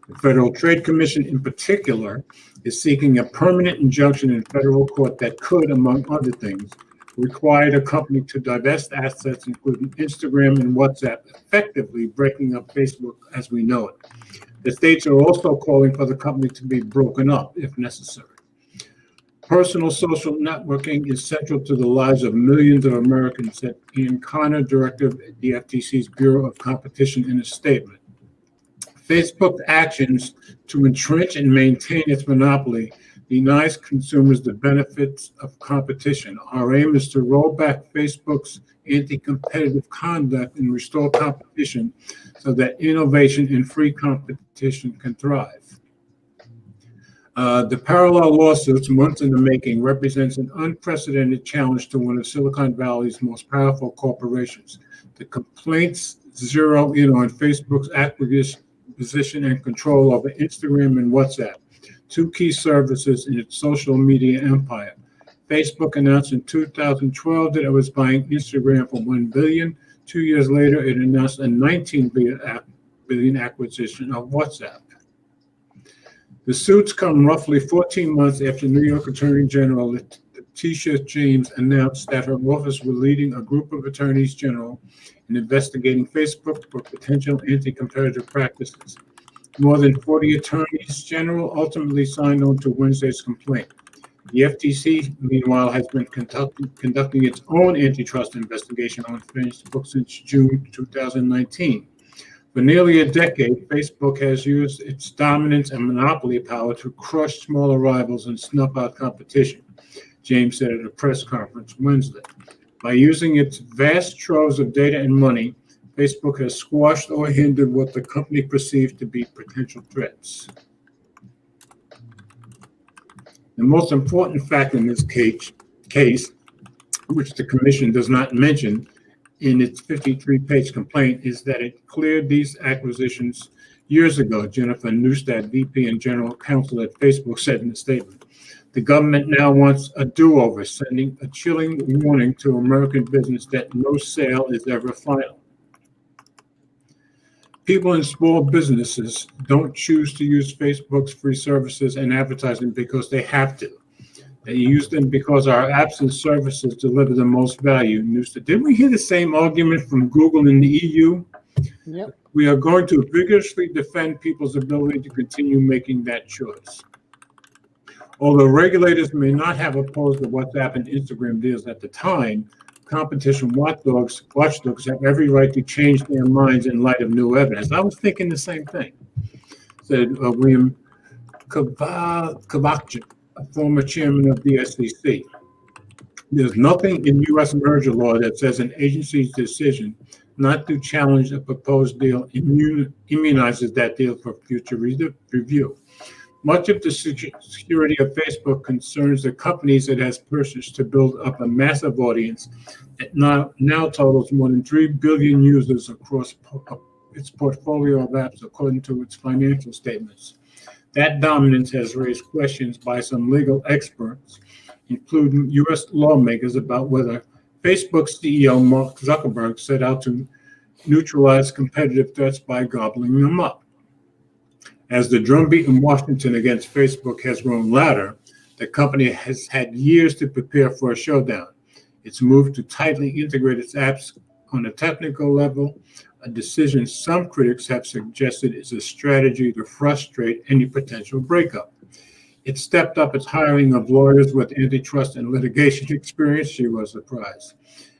The Federal Trade Commission, in particular, is seeking a permanent injunction in federal court that could, among other things, require the company to divest assets, including Instagram and WhatsApp, effectively breaking up Facebook as we know it. The states are also calling for the company to be broken up, if necessary. Personal social networking is central to the lives of millions of Americans, said Ian Connor, director of the FTC's Bureau of Competition, in a statement. Facebook's actions to entrench and maintain its monopoly denies consumers the benefits of competition. Our aim is to roll back Facebook's anti-competitive conduct and restore competition so that innovation and free competition can thrive. The parallel lawsuits, months in the making, represents an unprecedented challenge to one of Silicon Valley's most powerful corporations. The complaints zero in on Facebook's acquisition position and control over Instagram and WhatsApp, two key services in its social media empire. Facebook announced in 2012 that it was buying Instagram for $1 billion. 2 years later, it announced a $19 billion acquisition of WhatsApp. The suits come roughly 14 months after New York Attorney General Letitia James announced that her office was leading a group of attorneys general in investigating Facebook for potential anti-competitive practices. More than 40 attorneys general ultimately signed on to Wednesday's complaint. The FTC, meanwhile, has been conducting its own antitrust investigation on Facebook since June 2019. For nearly a decade, Facebook has used its dominance and monopoly power to crush smaller rivals and snuff out competition, James said at a press conference Wednesday. By using its vast troves of data and money, Facebook has squashed or hindered what the company perceived to be potential threats. The most important fact in this case, which the commission does not mention in its 53-page complaint, is that it cleared these acquisitions years ago, Jennifer Neustadt, VP and General Counsel at Facebook, said in a statement. The government now wants a do-over, sending a chilling warning to American business that no sale is ever final. People in small businesses don't choose to use Facebook's free services and advertising because they have to. They use them because our apps and services deliver the most value. Didn't we hear the same argument from Google in the EU? Yep. We are going to vigorously defend people's ability to continue making that choice. Although regulators may not have opposed the WhatsApp and Instagram deals at the time, competition watchdogs have every right to change their minds in light of new evidence. I was thinking the same thing, said William Kovachik, a former chairman of the SEC. There's nothing in U.S. merger law that says an agency's decision not to challenge a proposed deal immunizes that deal for future review. Much of the security of Facebook concerns the companies it has purchased to build up a massive audience that now totals more than 3 billion users across its portfolio of apps, according to its financial statements. That dominance has raised questions by some legal experts, including U.S. lawmakers, about whether Facebook's CEO Mark Zuckerberg set out to neutralize competitive threats by gobbling them up. As the drumbeat in Washington against Facebook has grown louder, the company has had years to prepare for a showdown. It's moved to tightly integrate its apps on a technical level, a decision some critics have suggested is a strategy to frustrate any potential breakup. It stepped up its hiring of lawyers with antitrust and litigation experience, she was surprised.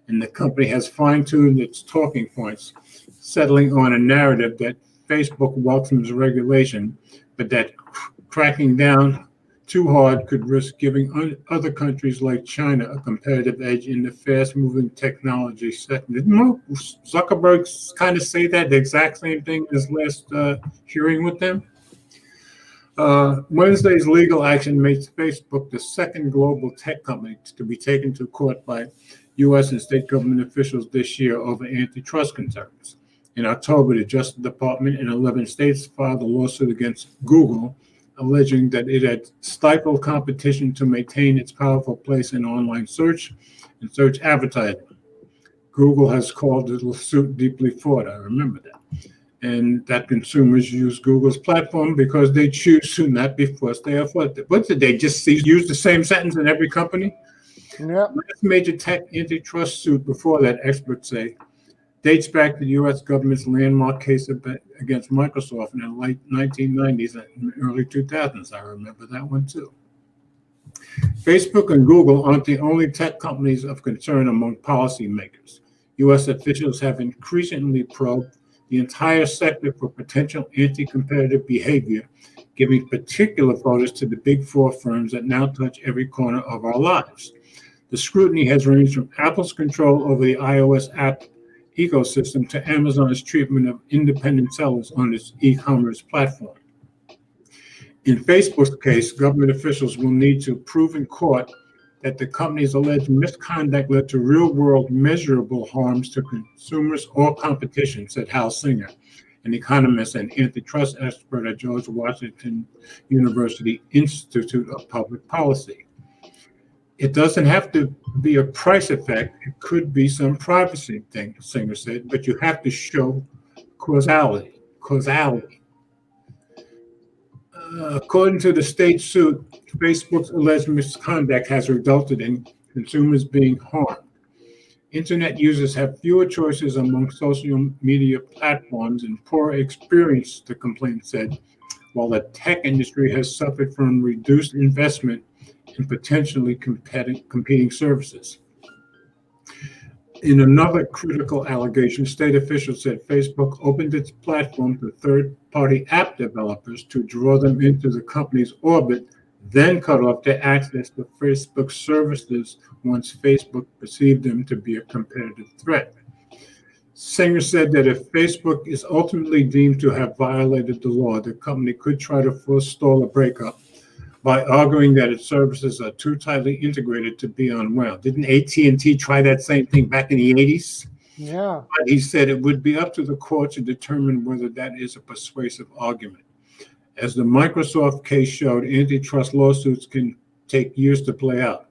And the company has fine-tuned its talking points, settling on a narrative that Facebook welcomes regulation, but that cracking down too hard could risk giving other countries like China a competitive edge in the fast-moving technology sector. Didn't Zuckerberg kind of say that, the exact same thing as last hearing with them? Wednesday's legal action makes Facebook the second global tech company to be taken to court by U.S. and state government officials this year over antitrust concerns. In October, the Justice Department in 11 states filed a lawsuit against Google, alleging that it had stifled competition to maintain its powerful place in online search and search advertising. Google has called the suit deeply flawed, I remember that, and that consumers use Google's platform because they choose to, not because they are forced. What did they just use the same sentence in every company? Yep. Last major tech antitrust suit before that, experts say, dates back to the U.S. government's landmark case against Microsoft in the late 1990s and early 2000s. I remember that one too. Facebook and Google aren't the only tech companies of concern among policymakers. U.S. officials have increasingly probed the entire sector for potential anti-competitive behavior, giving particular focus to the big four firms that now touch every corner of our lives. The scrutiny has ranged from Apple's control over the iOS app ecosystem to Amazon's treatment of independent sellers on its e-commerce platform. In Facebook's case, government officials will need to prove in court that the company's alleged misconduct led to real-world measurable harms to consumers or competition, said Hal Singer, an economist and antitrust expert at George Washington University Institute of Public Policy. It doesn't have to be a price effect. It could be some privacy thing, Singer said, but you have to show causality. According to the state suit, Facebook's alleged misconduct has resulted in consumers being harmed. Internet users have fewer choices among social media platforms and poorer experience, the complaint said, while the tech industry has suffered from reduced investment in potentially competing services. In another critical allegation, state officials said Facebook opened its platform to third-party app developers to draw them into the company's orbit, then cut off their access to Facebook services once Facebook perceived them to be a competitive threat. Singer said that if Facebook is ultimately deemed to have violated the law, the company could try to forestall a breakup by arguing that its services are too tightly integrated to be unwound. Didn't AT&T try that same thing back in the 80s? Yeah. But he said it would be up to the court to determine whether that is a persuasive argument. As the Microsoft case showed, antitrust lawsuits can take years to play out,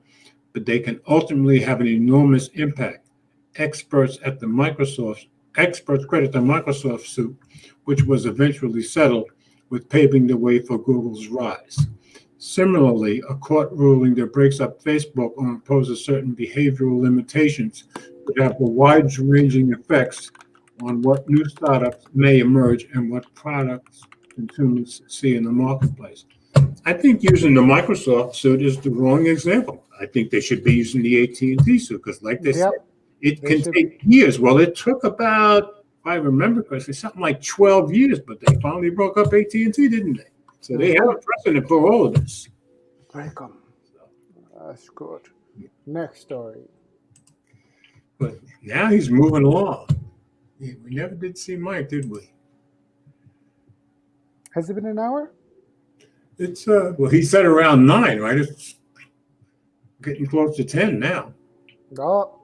but they can ultimately have an enormous impact. Experts credit the Microsoft suit, which was eventually settled, with paving the way for Google's rise. Similarly, a court ruling that breaks up Facebook or imposes certain behavioral limitations could have wide-ranging effects on what new startups may emerge and what products consumers see in the marketplace. I think using the Microsoft suit is the wrong example. I think they should be using the AT&T suit because, like they said, it can take years. Well, it took about, if I remember correctly, something like 12 years, but they finally broke up AT&T, didn't they? So they have a precedent for all of this. Break them. That's good. Next story. But now he's moving along. We never did see Mike, did we? Has it been an hour? It's well, he said around 9, right? It's getting close to 10 now. Oh.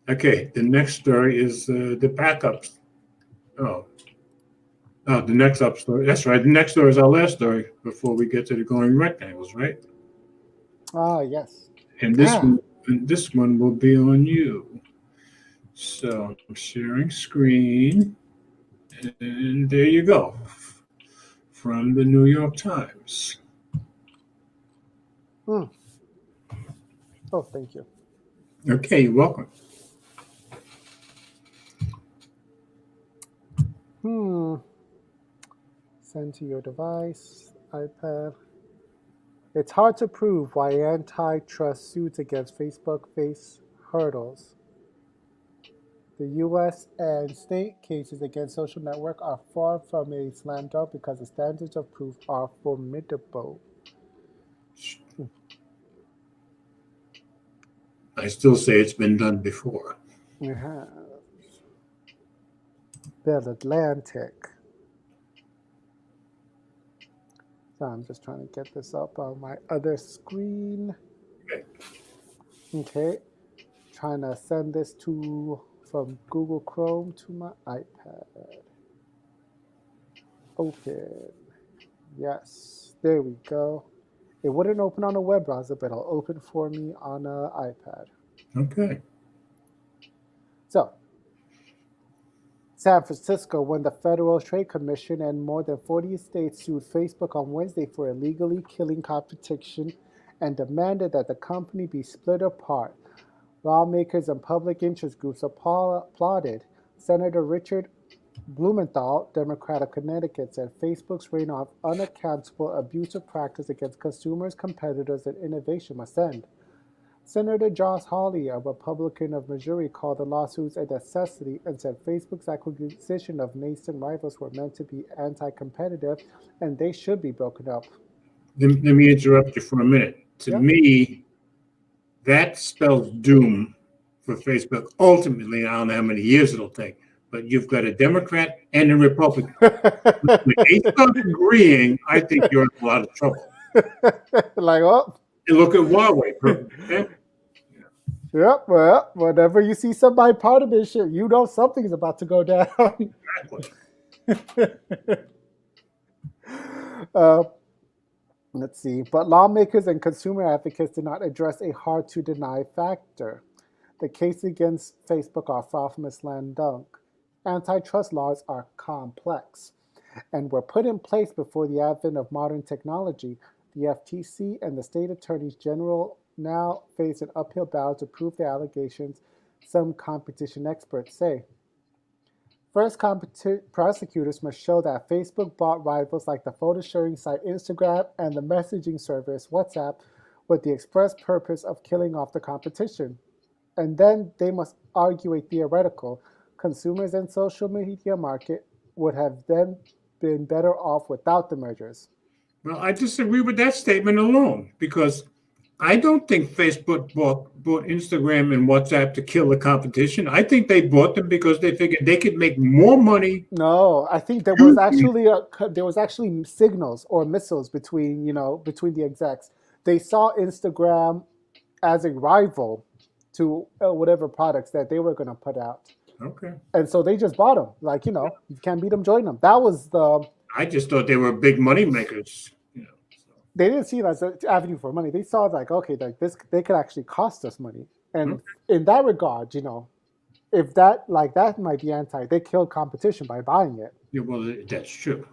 Okay, the next story is the backups. The next up story. That's right. The next story is our last story before we get to the glowing rectangles, right? Yes. And this one will be on you. So I'm sharing screen, and there you go. From the New York Times. Oh, thank you. Okay, you're welcome. Send to your device, iPad. It's hard to prove why antitrust suits against Facebook face hurdles. The U.S. and state cases against social network are far from a slam dunk because the standards of proof are formidable. I still say it's been done before. It has. Bell Atlantic. So I'm just trying to get this up on my other screen. Okay. Trying to send this from Google Chrome to my iPad. Open. Yes. There we go. It wouldn't open on a web browser, but it'll open for me on an iPad. Okay. So, San Francisco, when the Federal Trade Commission and more than 40 states sued Facebook on Wednesday for illegally killing competition and demanded that the company be split apart. Lawmakers and public interest groups applauded. Senator Richard Blumenthal, Democrat of Connecticut, said Facebook's reign of unaccountable abusive practice against consumers, competitors, and innovation must end. Senator Josh Hawley, a Republican of Missouri, called the lawsuits a necessity and said Facebook's acquisition of nascent rivals were meant to be anti-competitive and they should be broken up. Let me interrupt you for a minute. To me, that spells doom for Facebook. Ultimately, I don't know how many years it'll take, but you've got a Democrat and a Republican. When they start agreeing, I think you're in a lot of trouble. Like, oh, And look at Huawei. Okay? yep, well, whenever you see some bipartisan shit, you know something's about to go down. Exactly. Let's see. But lawmakers and consumer advocates did not address a hard-to-deny factor. The case against Facebook are far from a slam dunk. Antitrust laws are complex and were put in place before the advent of modern technology. The FTC and the state attorneys general now face an uphill battle to prove the allegations, some competition experts say. First, prosecutors must show that Facebook bought rivals like the photo-sharing site Instagram and the messaging service WhatsApp with the express purpose of killing off the competition. And then they must argue a theoretical. Consumers and social media market would have then been better off without the mergers. Well, I disagree with that statement alone because I don't think Facebook bought Instagram and WhatsApp to kill the competition. I think they bought them because they figured they could make more money. No, I think there was actually signals or missiles between the execs. They saw Instagram as a rival to whatever products that they were going to put out. Okay. And so they just bought them. Like, you can't beat them, join them. That was I just thought they were big money makers. They didn't see it as an avenue for money. They saw it like, okay, like this, they could actually cost us money. And in that regard, if that might be they killed competition by buying it. Yeah, well, that's true.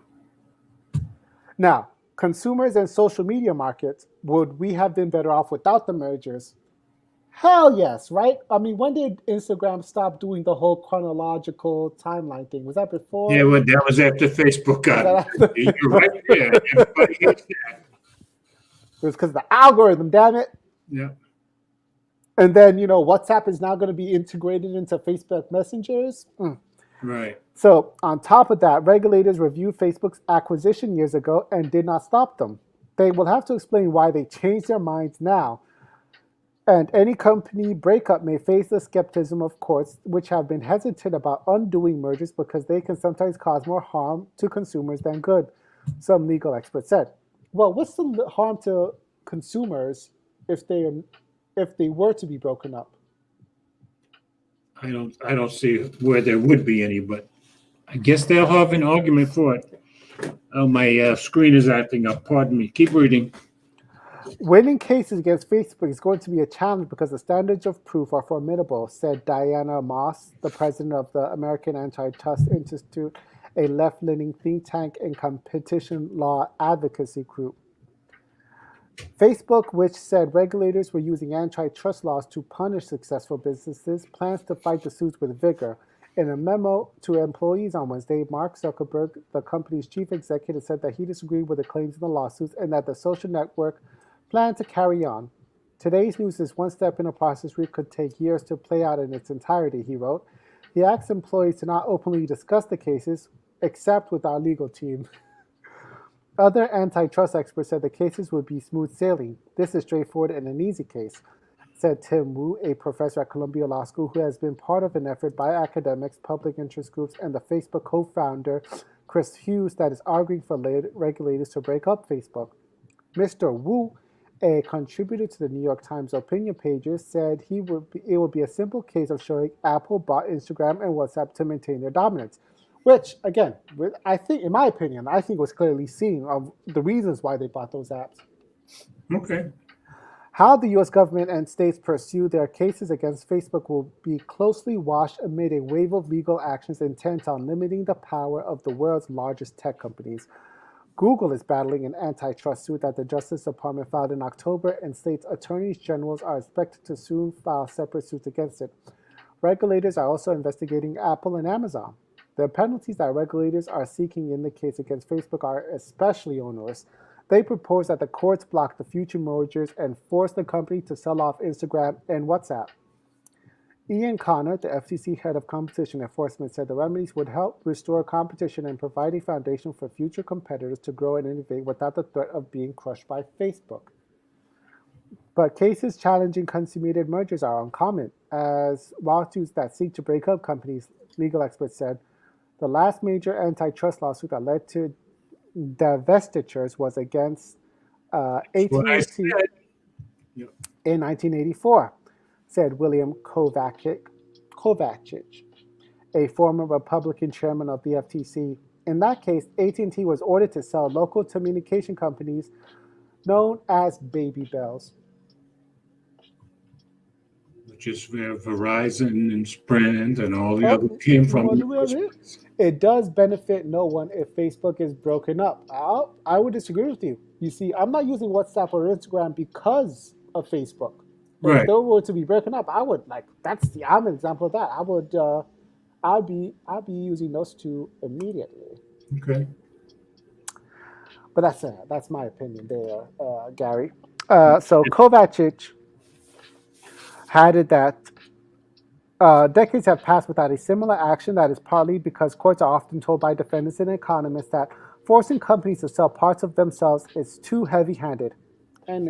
Now, consumers and social media markets, would we have been better off without the mergers? Hell yes, right? I mean, when did Instagram stop doing the whole chronological timeline thing? Was that before? Yeah, well, that was after Facebook got it. You're right there. Everybody hates that. It was because of the algorithm, damn it. Yeah. And then, WhatsApp is now going to be integrated into Facebook Messengers. Right. So on top of that, regulators reviewed Facebook's acquisition years ago and did not stop them. They will have to explain why they changed their minds now. And any company breakup may face the skepticism of courts, which have been hesitant about undoing mergers because they can sometimes cause more harm to consumers than good, some legal experts said. Well, what's the harm to consumers if they were to be broken up? I don't see where there would be any, but I guess they'll have an argument for it. Oh, my screen is acting up. Pardon me. Keep reading. Winning cases against Facebook is going to be a challenge because the standards of proof are formidable, said Diana Moss, the president of the American Antitrust Institute, a left-leaning think tank and competition law advocacy group. Facebook, which said regulators were using antitrust laws to punish successful businesses, plans to fight the suits with vigor. In a memo to employees on Wednesday, Mark Zuckerberg, the company's chief executive, said that he disagreed with the claims in the lawsuits and that the social network planned to carry on. Today's news is one step in a process which could take years to play out in its entirety, he wrote. He asked employees to not openly discuss the cases, except with our legal team. Other antitrust experts said the cases would be smooth sailing. This is straightforward and an easy case, said Tim Wu, a professor at Columbia Law School who has been part of an effort by academics, public interest groups, and the Facebook co-founder, Chris Hughes, that is arguing for regulators to break up Facebook. Mr. Wu, a contributor to the New York Times opinion pages, said it would be a simple case of showing Apple bought Instagram and WhatsApp to maintain their dominance. Which, again, I think, in my opinion, was clearly seen of the reasons why they bought those apps. Okay. How the U.S. government and states pursue their cases against Facebook will be closely watched amid a wave of legal actions intent on limiting the power of the world's largest tech companies. Google is battling an antitrust suit that the Justice Department filed in October, and states' attorneys generals are expected to soon file separate suits against it. Regulators are also investigating Apple and Amazon. The penalties that regulators are seeking in the case against Facebook are especially onerous. They propose that the courts block the future mergers and force the company to sell off Instagram and WhatsApp. Ian Connor, the FTC head of competition enforcement, said the remedies would help restore competition and provide a foundation for future competitors to grow and innovate without the threat of being crushed by Facebook. But cases challenging consummated mergers are uncommon. as lawsuits that seek to break up companies, legal experts said. The last major antitrust lawsuit that led to divestitures was against That's what I AT&T said. Yep. in 1984, said William Kovacic, a former Republican chairman of the FTC. In that case, AT&T was ordered to sell local communication companies known as Baby Bells. Which is where Verizon and Sprint and all the other came from. It does benefit no one if Facebook is broken up. I would disagree with you. You see, I'm not using WhatsApp or Instagram because of Facebook. If they were to be broken up, I would I'm an example of that. I'd be using those two immediately. Okay. But that's my opinion there, Gary. So Kovacic added that decades have passed without a similar action. That is partly because courts are often told by defendants and economists that forcing companies to sell parts of themselves is too heavy-handed, and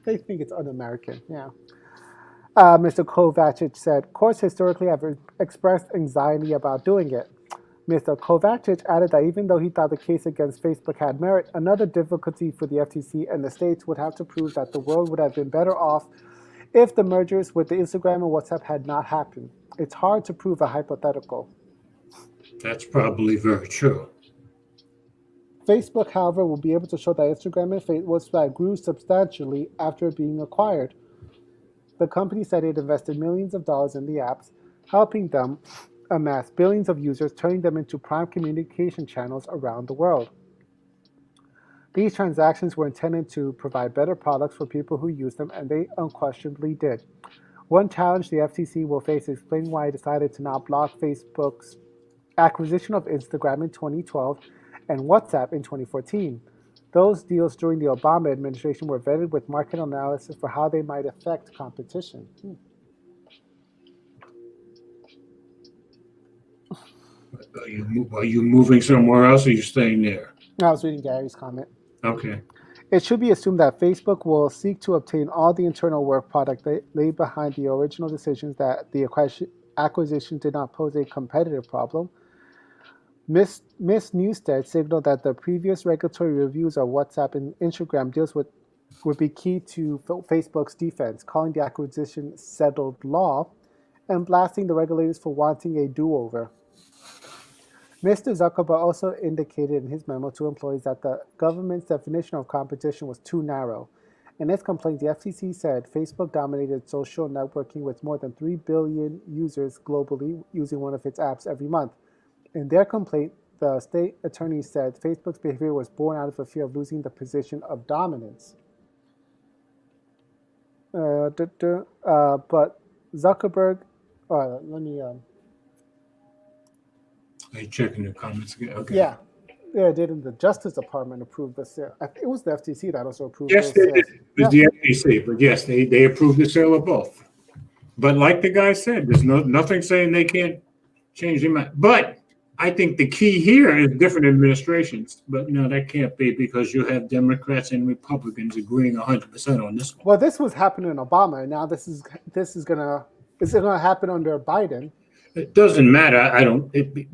they think it's un-American. Yeah. Mr. Kovacic said, courts historically have expressed anxiety about doing it. Mr. Kovacic added that even though he thought the case against Facebook had merit, another difficulty for the FTC and the states would have to prove that the world would have been better off if the mergers with the Instagram and WhatsApp had not happened. It's hard to prove a hypothetical. That's probably very true. Facebook, however, will be able to show that Instagram and WhatsApp grew substantially after being acquired. The company said it invested millions of dollars in the apps, helping them amass billions of users, turning them into prime communication channels around the world. These transactions were intended to provide better products for people who use them, and they unquestionably did. One challenge the FTC will face is explaining why it decided to not block Facebook's acquisition of Instagram in 2012 and WhatsApp in 2014. Those deals during the Obama administration were vetted with market analysis for how they might affect competition. Are you moving somewhere else, or are you staying there? I was reading Gary's comment. Okay. It should be assumed that Facebook will seek to obtain all the internal work product laid behind the original decisions that the acquisition did not pose a competitive problem. Ms. Newstead signaled that the previous regulatory reviews of WhatsApp and Instagram deals would be key to Facebook's defense, calling the acquisition settled law and blasting the regulators for wanting a do-over. Mr. Zuckerberg also indicated in his memo to employees that the government's definition of competition was too narrow. In its complaint, the FCC said Facebook dominated social networking with more than 3 billion users globally using one of its apps every month. In their complaint, the state attorney said Facebook's behavior was born out of a fear of losing the position of dominance. But Zuckerberg, let me... Are you checking the comments again? Okay. Yeah, didn't the Justice Department approve the sale? I think it was the FTC that also approved Yes, those they did. sales. It was the FTC, but yes, they approved the sale of both. But like the guy said, there's nothing saying they can't change their mind. But I think the key here is different administrations. But no, that can't be, because you have Democrats and Republicans agreeing 100% on this one. Well, this was happening in Obama, and now this is gonna happen under Biden. It doesn't matter.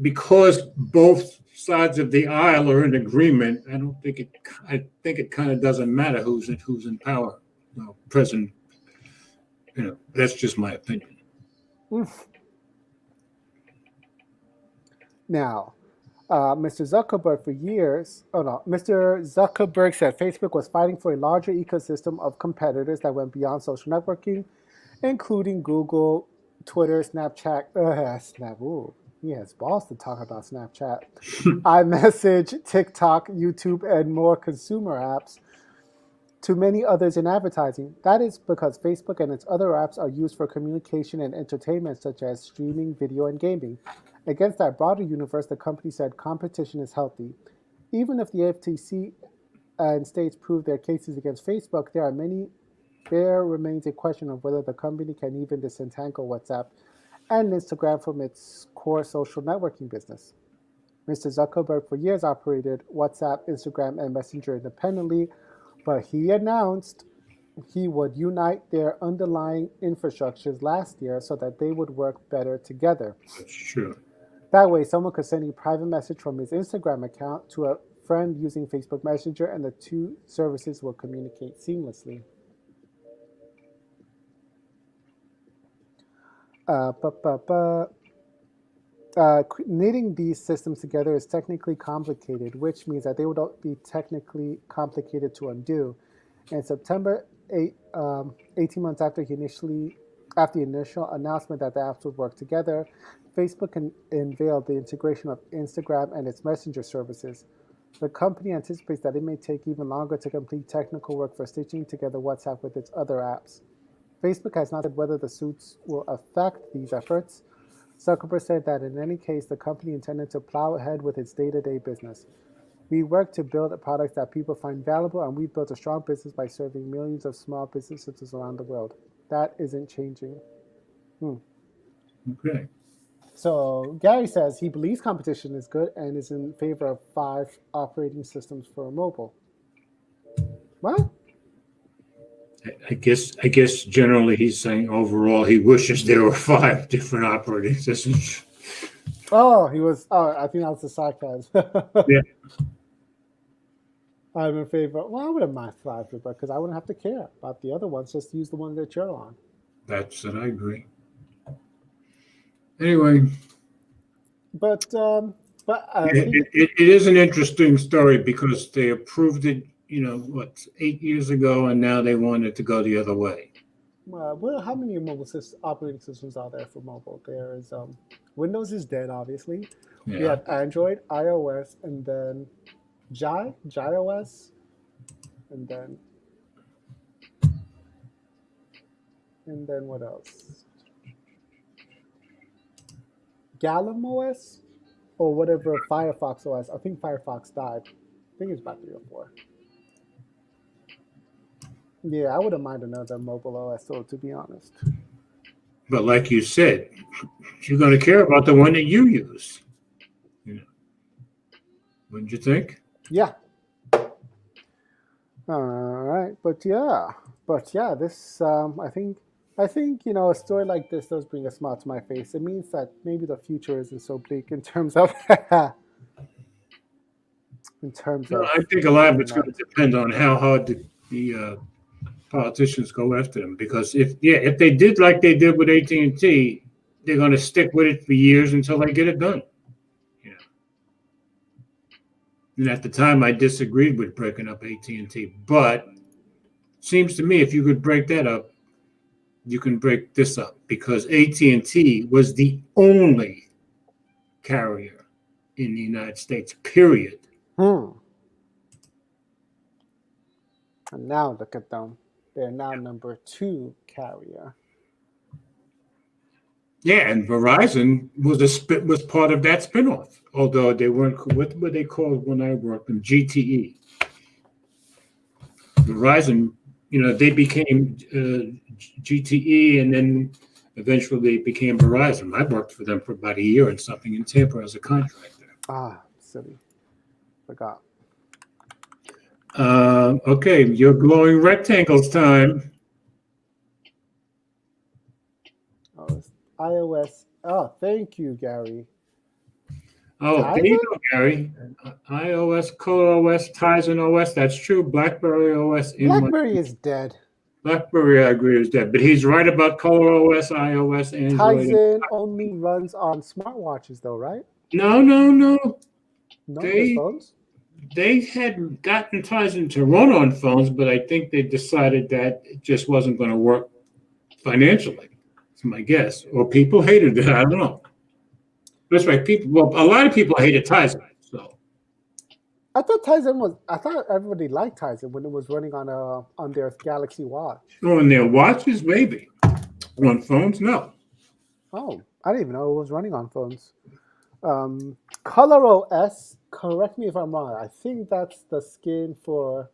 Because both sides of the aisle are in agreement. I think it kind of doesn't matter who's in power. President. That's just my opinion. Now, Mr. Zuckerberg said Facebook was fighting for a larger ecosystem of competitors that went beyond social networking, including Google, Twitter, Snapchat, he has balls to talk about Snapchat, iMessage, TikTok, YouTube, and more consumer apps, to many others in advertising. That is because Facebook and its other apps are used for communication and entertainment, such as streaming, video, and gaming. Against that broader universe, the company said competition is healthy. Even if the FTC and states prove their cases against Facebook, there remains a question of whether the company can even disentangle WhatsApp and Instagram from its core social networking business. Mr. Zuckerberg for years operated WhatsApp, Instagram, and Messenger independently, but he announced he would unite their underlying infrastructures last year so that they would work better together. That's true. That way, someone could send a private message from his Instagram account to a friend using Facebook Messenger, and the two services will communicate seamlessly. Uh, bu- bu- bu- Knitting these systems together is technically complicated, which means that they would be technically complicated to undo. In September, 18 months after the initial announcement that the apps would work together, Facebook unveiled the integration of Instagram and its messenger services. The company anticipates that it may take even longer to complete technical work for stitching together WhatsApp with its other apps. Facebook has not said whether the suits will affect these efforts. Zuckerberg said that in any case, the company intended to plow ahead with its day-to-day business. We work to build products that people find valuable, and we built a strong business by serving millions of small businesses around the world. That isn't changing. Okay. So Gary says he believes competition is good and is in favor of 5 operating systems for mobile. What? I guess generally he's saying overall he wishes there were 5 different operating systems. Oh, he was. Oh, I think that was the sarcasm. Yeah. I'm in favor. Well, I wouldn't mind 5 because I wouldn't have to care about the other ones. Just use the one that you're on. That's what I agree. Anyway, But it is an interesting story because they approved it, 8 years ago, and now they want it to go the other way. well, how many operating systems are there for mobile? There is Windows is dead, obviously. Yeah. We have Android, iOS, and then JiOS, and then what else? Gallum OS or whatever Firefox OS. I think Firefox died. I think it's about 3 or 4. Yeah, I wouldn't mind another mobile OS, though, to be honest. But like you said, you're going to care about the one that you use. Wouldn't you think? Yeah. All right, but yeah, this I think a story like this does bring a smile to my face. It means that maybe the future isn't so bleak in terms of I think a lot of it's going to depend on how hard the politicians go after them. Because if they did like they did with AT&T, they're going to stick with it for years until they get it done. And at the time, I disagreed with breaking up AT&T, but it seems to me if you could break that up, you can break this up because AT&T was the only carrier in the United States, period. And now look at them. They're now number 2 carrier. Yeah, and Verizon was part of that spinoff, although they weren't. What were they called when I worked them? GTE. Verizon, they became GTE, and then eventually they became Verizon. I worked for them for about a year and something in Tampa as a contractor. Silly. Forgot. Okay, your glowing rectangles time. Oh, it's iOS. Oh, thank you, Gary. Oh, there you go, Gary. iOS, ColorOS, Tizen OS. That's true. Blackberry OS. Blackberry is dead. Blackberry, I agree, is dead. But he's right about ColorOS, iOS, Android. Tizen only runs on smartwatches, though, right? No. No, just phones? They had gotten Tizen to run on phones, but I think they decided that it just wasn't going to work financially. That's my guess. Or people hated it. I don't know. That's right. A lot of people hated Tizen. So I thought everybody liked Tizen when it was running on their Galaxy Watch. on their watches, maybe. On phones, no. Oh, I didn't even know it was running on phones. ColorOS, correct me if I'm wrong. I think that's the skin for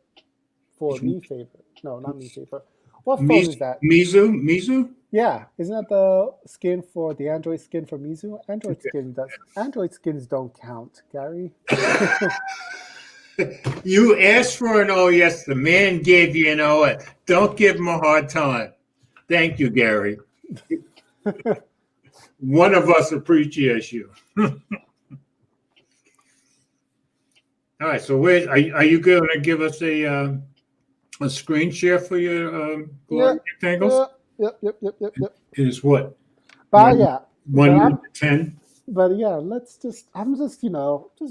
Mi Favorite. No, not Mi Favorite. What phone is that? Mizu? Yeah, isn't that the skin for the Android skin for Mizu? Android skins don't count, Gary. You asked for an oh yes, the man gave you an oh. Don't give him a hard time. Thank you, Gary. One of us appreciates you. All right, so where are you going to give us a screen share for your glowing rectangles? Yep. It is what? But yeah, 1 to 10? but yeah, I'm just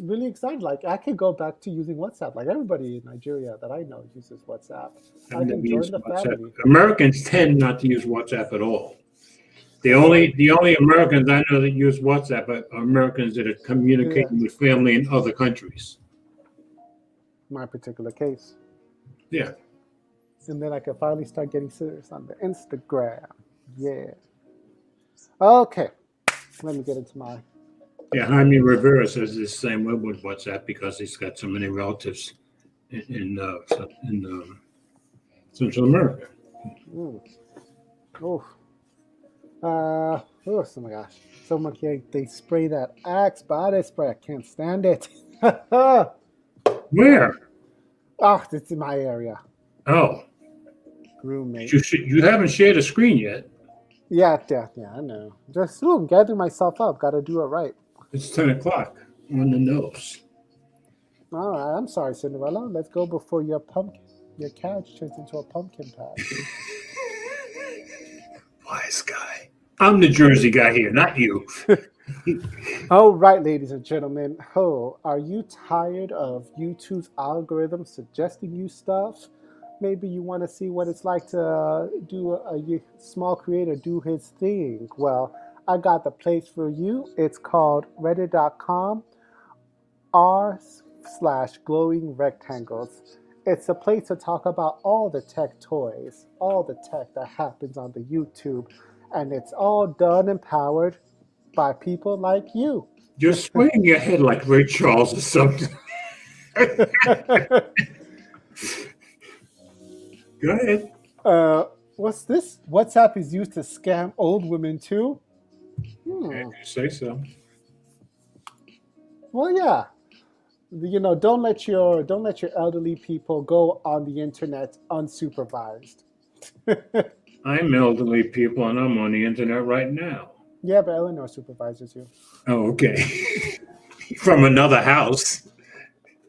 really excited. Like I could go back to using WhatsApp. Like everybody in Nigeria that I know uses WhatsApp. I I've never can join used the WhatsApp. family. Americans tend not to use WhatsApp at all. The only Americans I know that use WhatsApp are Americans that are communicating with family in other countries. My particular case. Yeah. And then I can finally start getting serious on the Instagram. Yeah. Okay. Let me get into my. Yeah, Jaime Rivera says the same way with WhatsApp because he's got so many relatives in Central America. Oh. Oh my gosh. So much they spray that Axe body spray. I can't stand it. Where? Oh, it's in my area. Oh. Roommate. You haven't shared a screen yet. Yeah, I know. Just I'm gathering myself up. Got to do it right. It's 10 o'clock on the nose. All right. I'm sorry, Cinderella. Let's go before your couch turns into a pumpkin patch. Wise guy. I'm the Jersey guy here, not you. All right, ladies and gentlemen. Oh, are you tired of YouTube's algorithm suggesting you stuff? Maybe you want to see what it's like to do a small creator do his thing. Well, I got the place for you. It's called reddit.com r/glowing rectangles. It's a place to talk about all the tech toys, all the tech that happens on the YouTube. And it's all done and powered by people like you. You're swaying your head like Ray Charles or something. Go ahead. What's this? WhatsApp is used to scam old women too? If you say so. Well, yeah. Don't let your elderly people go on the internet unsupervised. I'm elderly people and I'm on the internet right now. Yeah, but Eleanor supervises you. Oh, okay. From another house.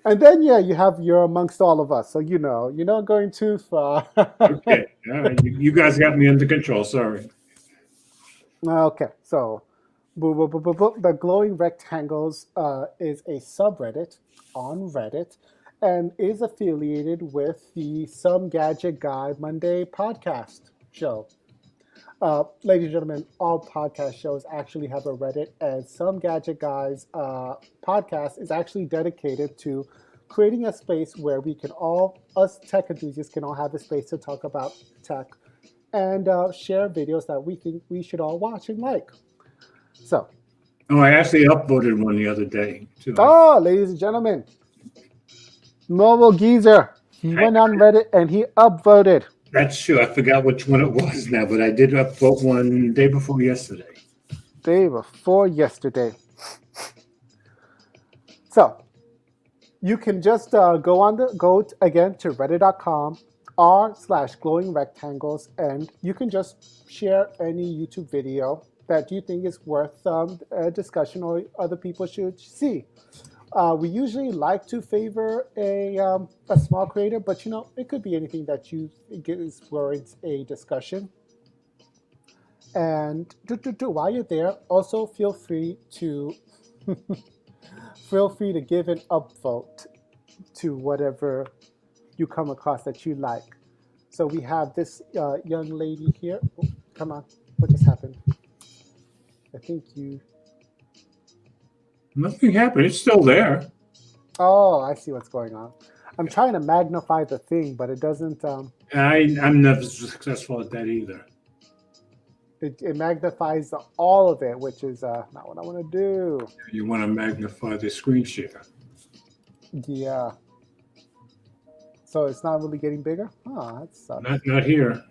And then you're amongst all of us, so you're not going too far. Okay. All right. You guys got me under control. Sorry. Okay, so the glowing rectangles is a subreddit on Reddit and is affiliated with the Some Gadget Guy Monday podcast show. Ladies and gentlemen, all podcast shows actually have a Reddit, and Some Gadget Guy's podcast is actually dedicated to creating a space where we can us tech enthusiasts can all have a space to talk about tech and share videos that we think we should all watch and like. So. Oh, I actually upvoted one the other day, too. Oh, ladies and gentlemen, Mobile Geezer, he went on Reddit and he upvoted. That's true. I forgot which one it was now, but I did upvote one day before yesterday. So you can just go again to reddit.com r/glowing rectangles, and you can just share any YouTube video that you think is worth a discussion or other people should see. We usually like to favor a small creator, but it could be anything that you think is worth a discussion. And while you're there, also feel free to give an upvote to whatever you come across that you like. So we have this young lady here. Oh, come on, what just happened? I think you. Nothing happened. It's still there. Oh, I see what's going on. I'm trying to magnify the thing, but it doesn't. I'm never successful at that either. It magnifies all of it, which is not what I want to do. You want to magnify the screen share. Yeah. So it's not really getting bigger? Oh, that sucks. Not here.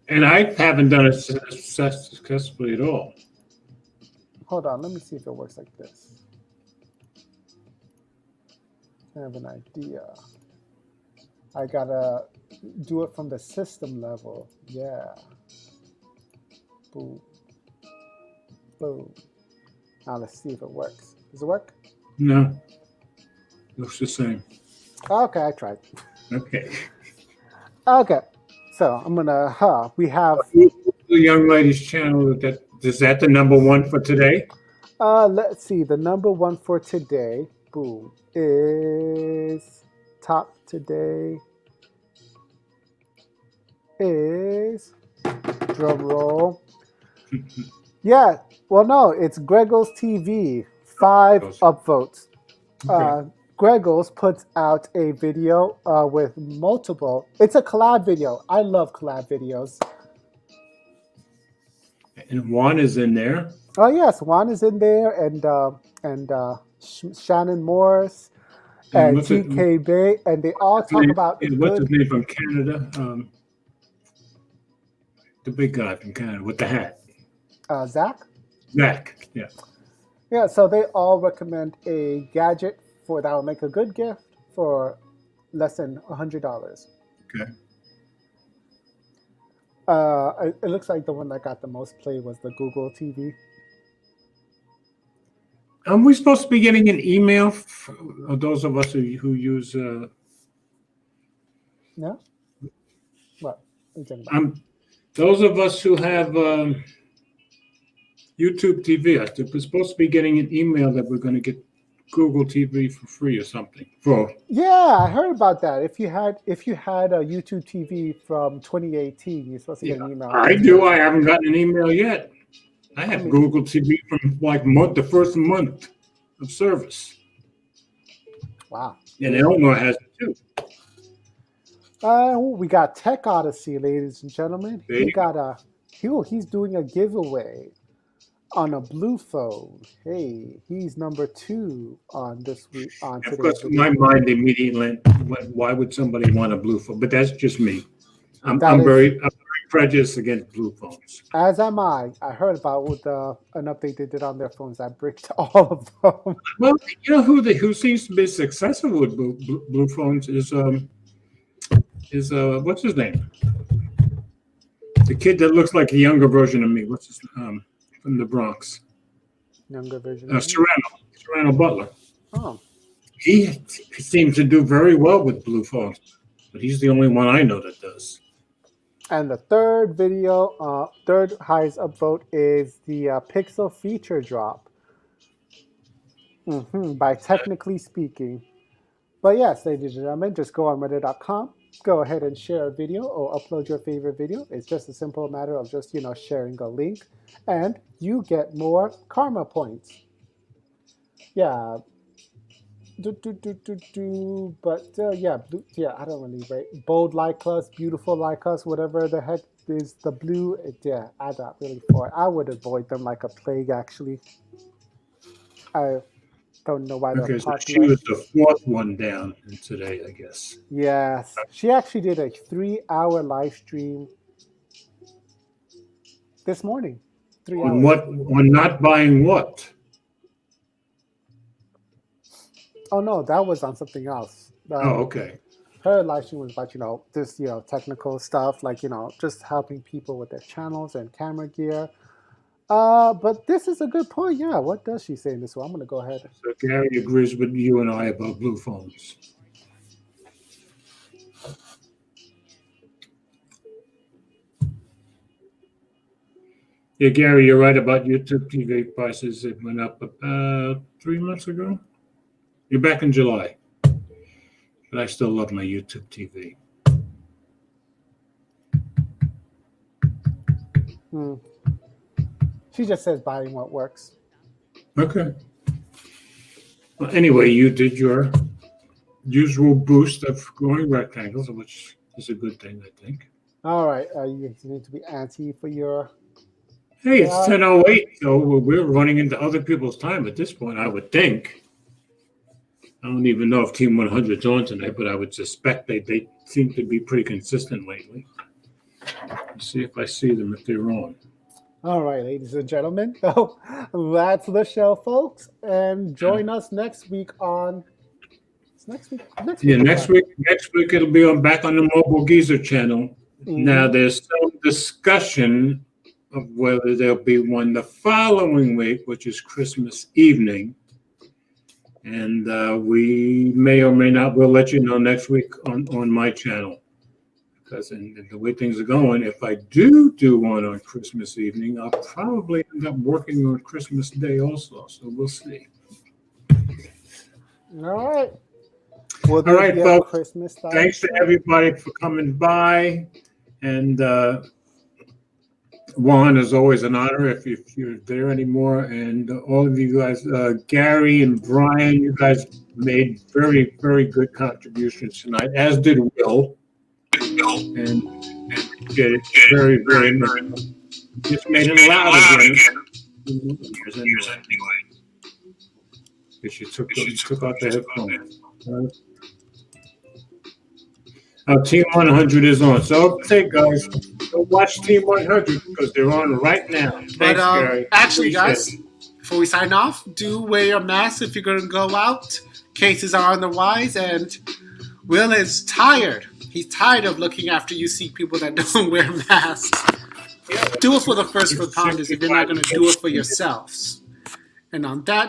And I haven't done it successfully at all. Hold on, let me see if it works like this. have an idea. I gotta do it from the system level. Yeah. Boom. Boom. Now let's see if it works. Does it work? No. Looks the same. Okay, I tried. Okay. Okay. So I'm gonna we have The young lady's channel, is that the number one for today? let's see, the number one for today, boom, is top today is drum roll. Yeah, well no, it's Greggles TV. 5 upvotes. Okay. Greggles puts out a video with multiple. It's a collab video. I love collab videos. And Juan is in there. Oh yes, Juan is in there, and Shannon Morris and what's it- TK Bay, and they all talk about what's his good. name from Canada? The big guy from Canada with the hat. Zach. Zach. Yeah. Yeah, so they all recommend a gadget for that will make a good gift for less than $100. Okay. It looks like the one that got the most play was the Google TV. Are we supposed to be getting an email for those of us who use No? What? What are you talking about? those of us who have YouTube TV? I think we're supposed to be getting an email that we're going to get Google TV for free or something. Yeah, I heard about that. If you had a YouTube TV from 2018, you're supposed to get an email. I do. I haven't gotten an email yet. I have Google TV from like the first month of service. Wow. And Elmore has it too. We got Tech Odyssey, ladies and gentlemen. There you He's doing a giveaway on a blue phone. Hey, he's number 2 on this week on Of today's course, video. my mind immediately went, why would somebody want a blue phone? But that's just me. I'm That is- very prejudiced against blue phones. As am I. I heard about with an update they did on their phones that bricked all of them. Well, you know who seems to be successful with blue phones is what's his name? The kid that looks like a younger version of me. What's his from the Bronx? Younger version. Serrano Butler. Oh, He seems to do very well with blue phones, but he's the only one I know that does. and the third highest upvote is the Pixel feature drop. By Technically Speaking. But yes, ladies and gentlemen, just go on Reddit.com. Go ahead and share a video or upload your favorite video. It's just a simple matter of just, sharing a link, and you get more karma points. Yeah. But yeah, I don't really rate bold like us, beautiful like us, whatever the heck is the blue. I'm not really for it. I would avoid them like a plague, actually. I don't know why they're Okay, so popular. she was the fourth one down today, I guess. Yes, she actually did a 3-hour live stream this morning. 3 hours. On what? On not buying what? Oh no, that was on something else. Okay. Her live stream was about this technical stuff, like just helping people with their channels and camera gear. But this is a good point. Yeah, what does she say in this one? I'm gonna go ahead. So Gary agrees with you and I about blue phones. Yeah, Gary, you're right about YouTube TV prices. It went up about 3 months ago. You're back in July. But I still love my YouTube TV. She just says buying what works. Okay. Well, anyway, you did your usual boost of growing rectangles, which is a good thing, I think. All right, you need to be anti for your. Hey, it's 10:08, so we're running into other people's time at this point, I would think. I don't even know if Team 100's on tonight, but I would suspect they seem to be pretty consistent lately. Let's see if I see them if they're on. All right, ladies and gentlemen, so that's the show, folks. And join us next week on It's next week. Next Yeah, week. next week it'll be back on the Mobile Geezer channel. Now there's some discussion of whether there'll be one the following week, which is Christmas evening. And we may or may not, we'll let you know next week on my channel. Because in the way things are going, if I do one on Christmas evening, I'll probably end up working on Christmas Day also. So we'll see. All right. Well, All right, folks. Christmas style Thanks to show. everybody for coming by. And Juan, is always an honor if you're there anymore. And all of you guys, Gary and Brian, you guys made very, very good contributions tonight, as did Will. And did it very, very much. Just made it loud again. Because you took out the headphones. Team 100 is on. So, okay, guys, go watch Team 100 because they're on right now. Thanks, But Gary. actually, guys, before we sign off, do wear your mask if you're going to go out. Cases are on the rise, and Will is tired. He's tired of looking after you see people that don't wear masks. Do it for the first responders if you're not going to do it for yourselves. And on that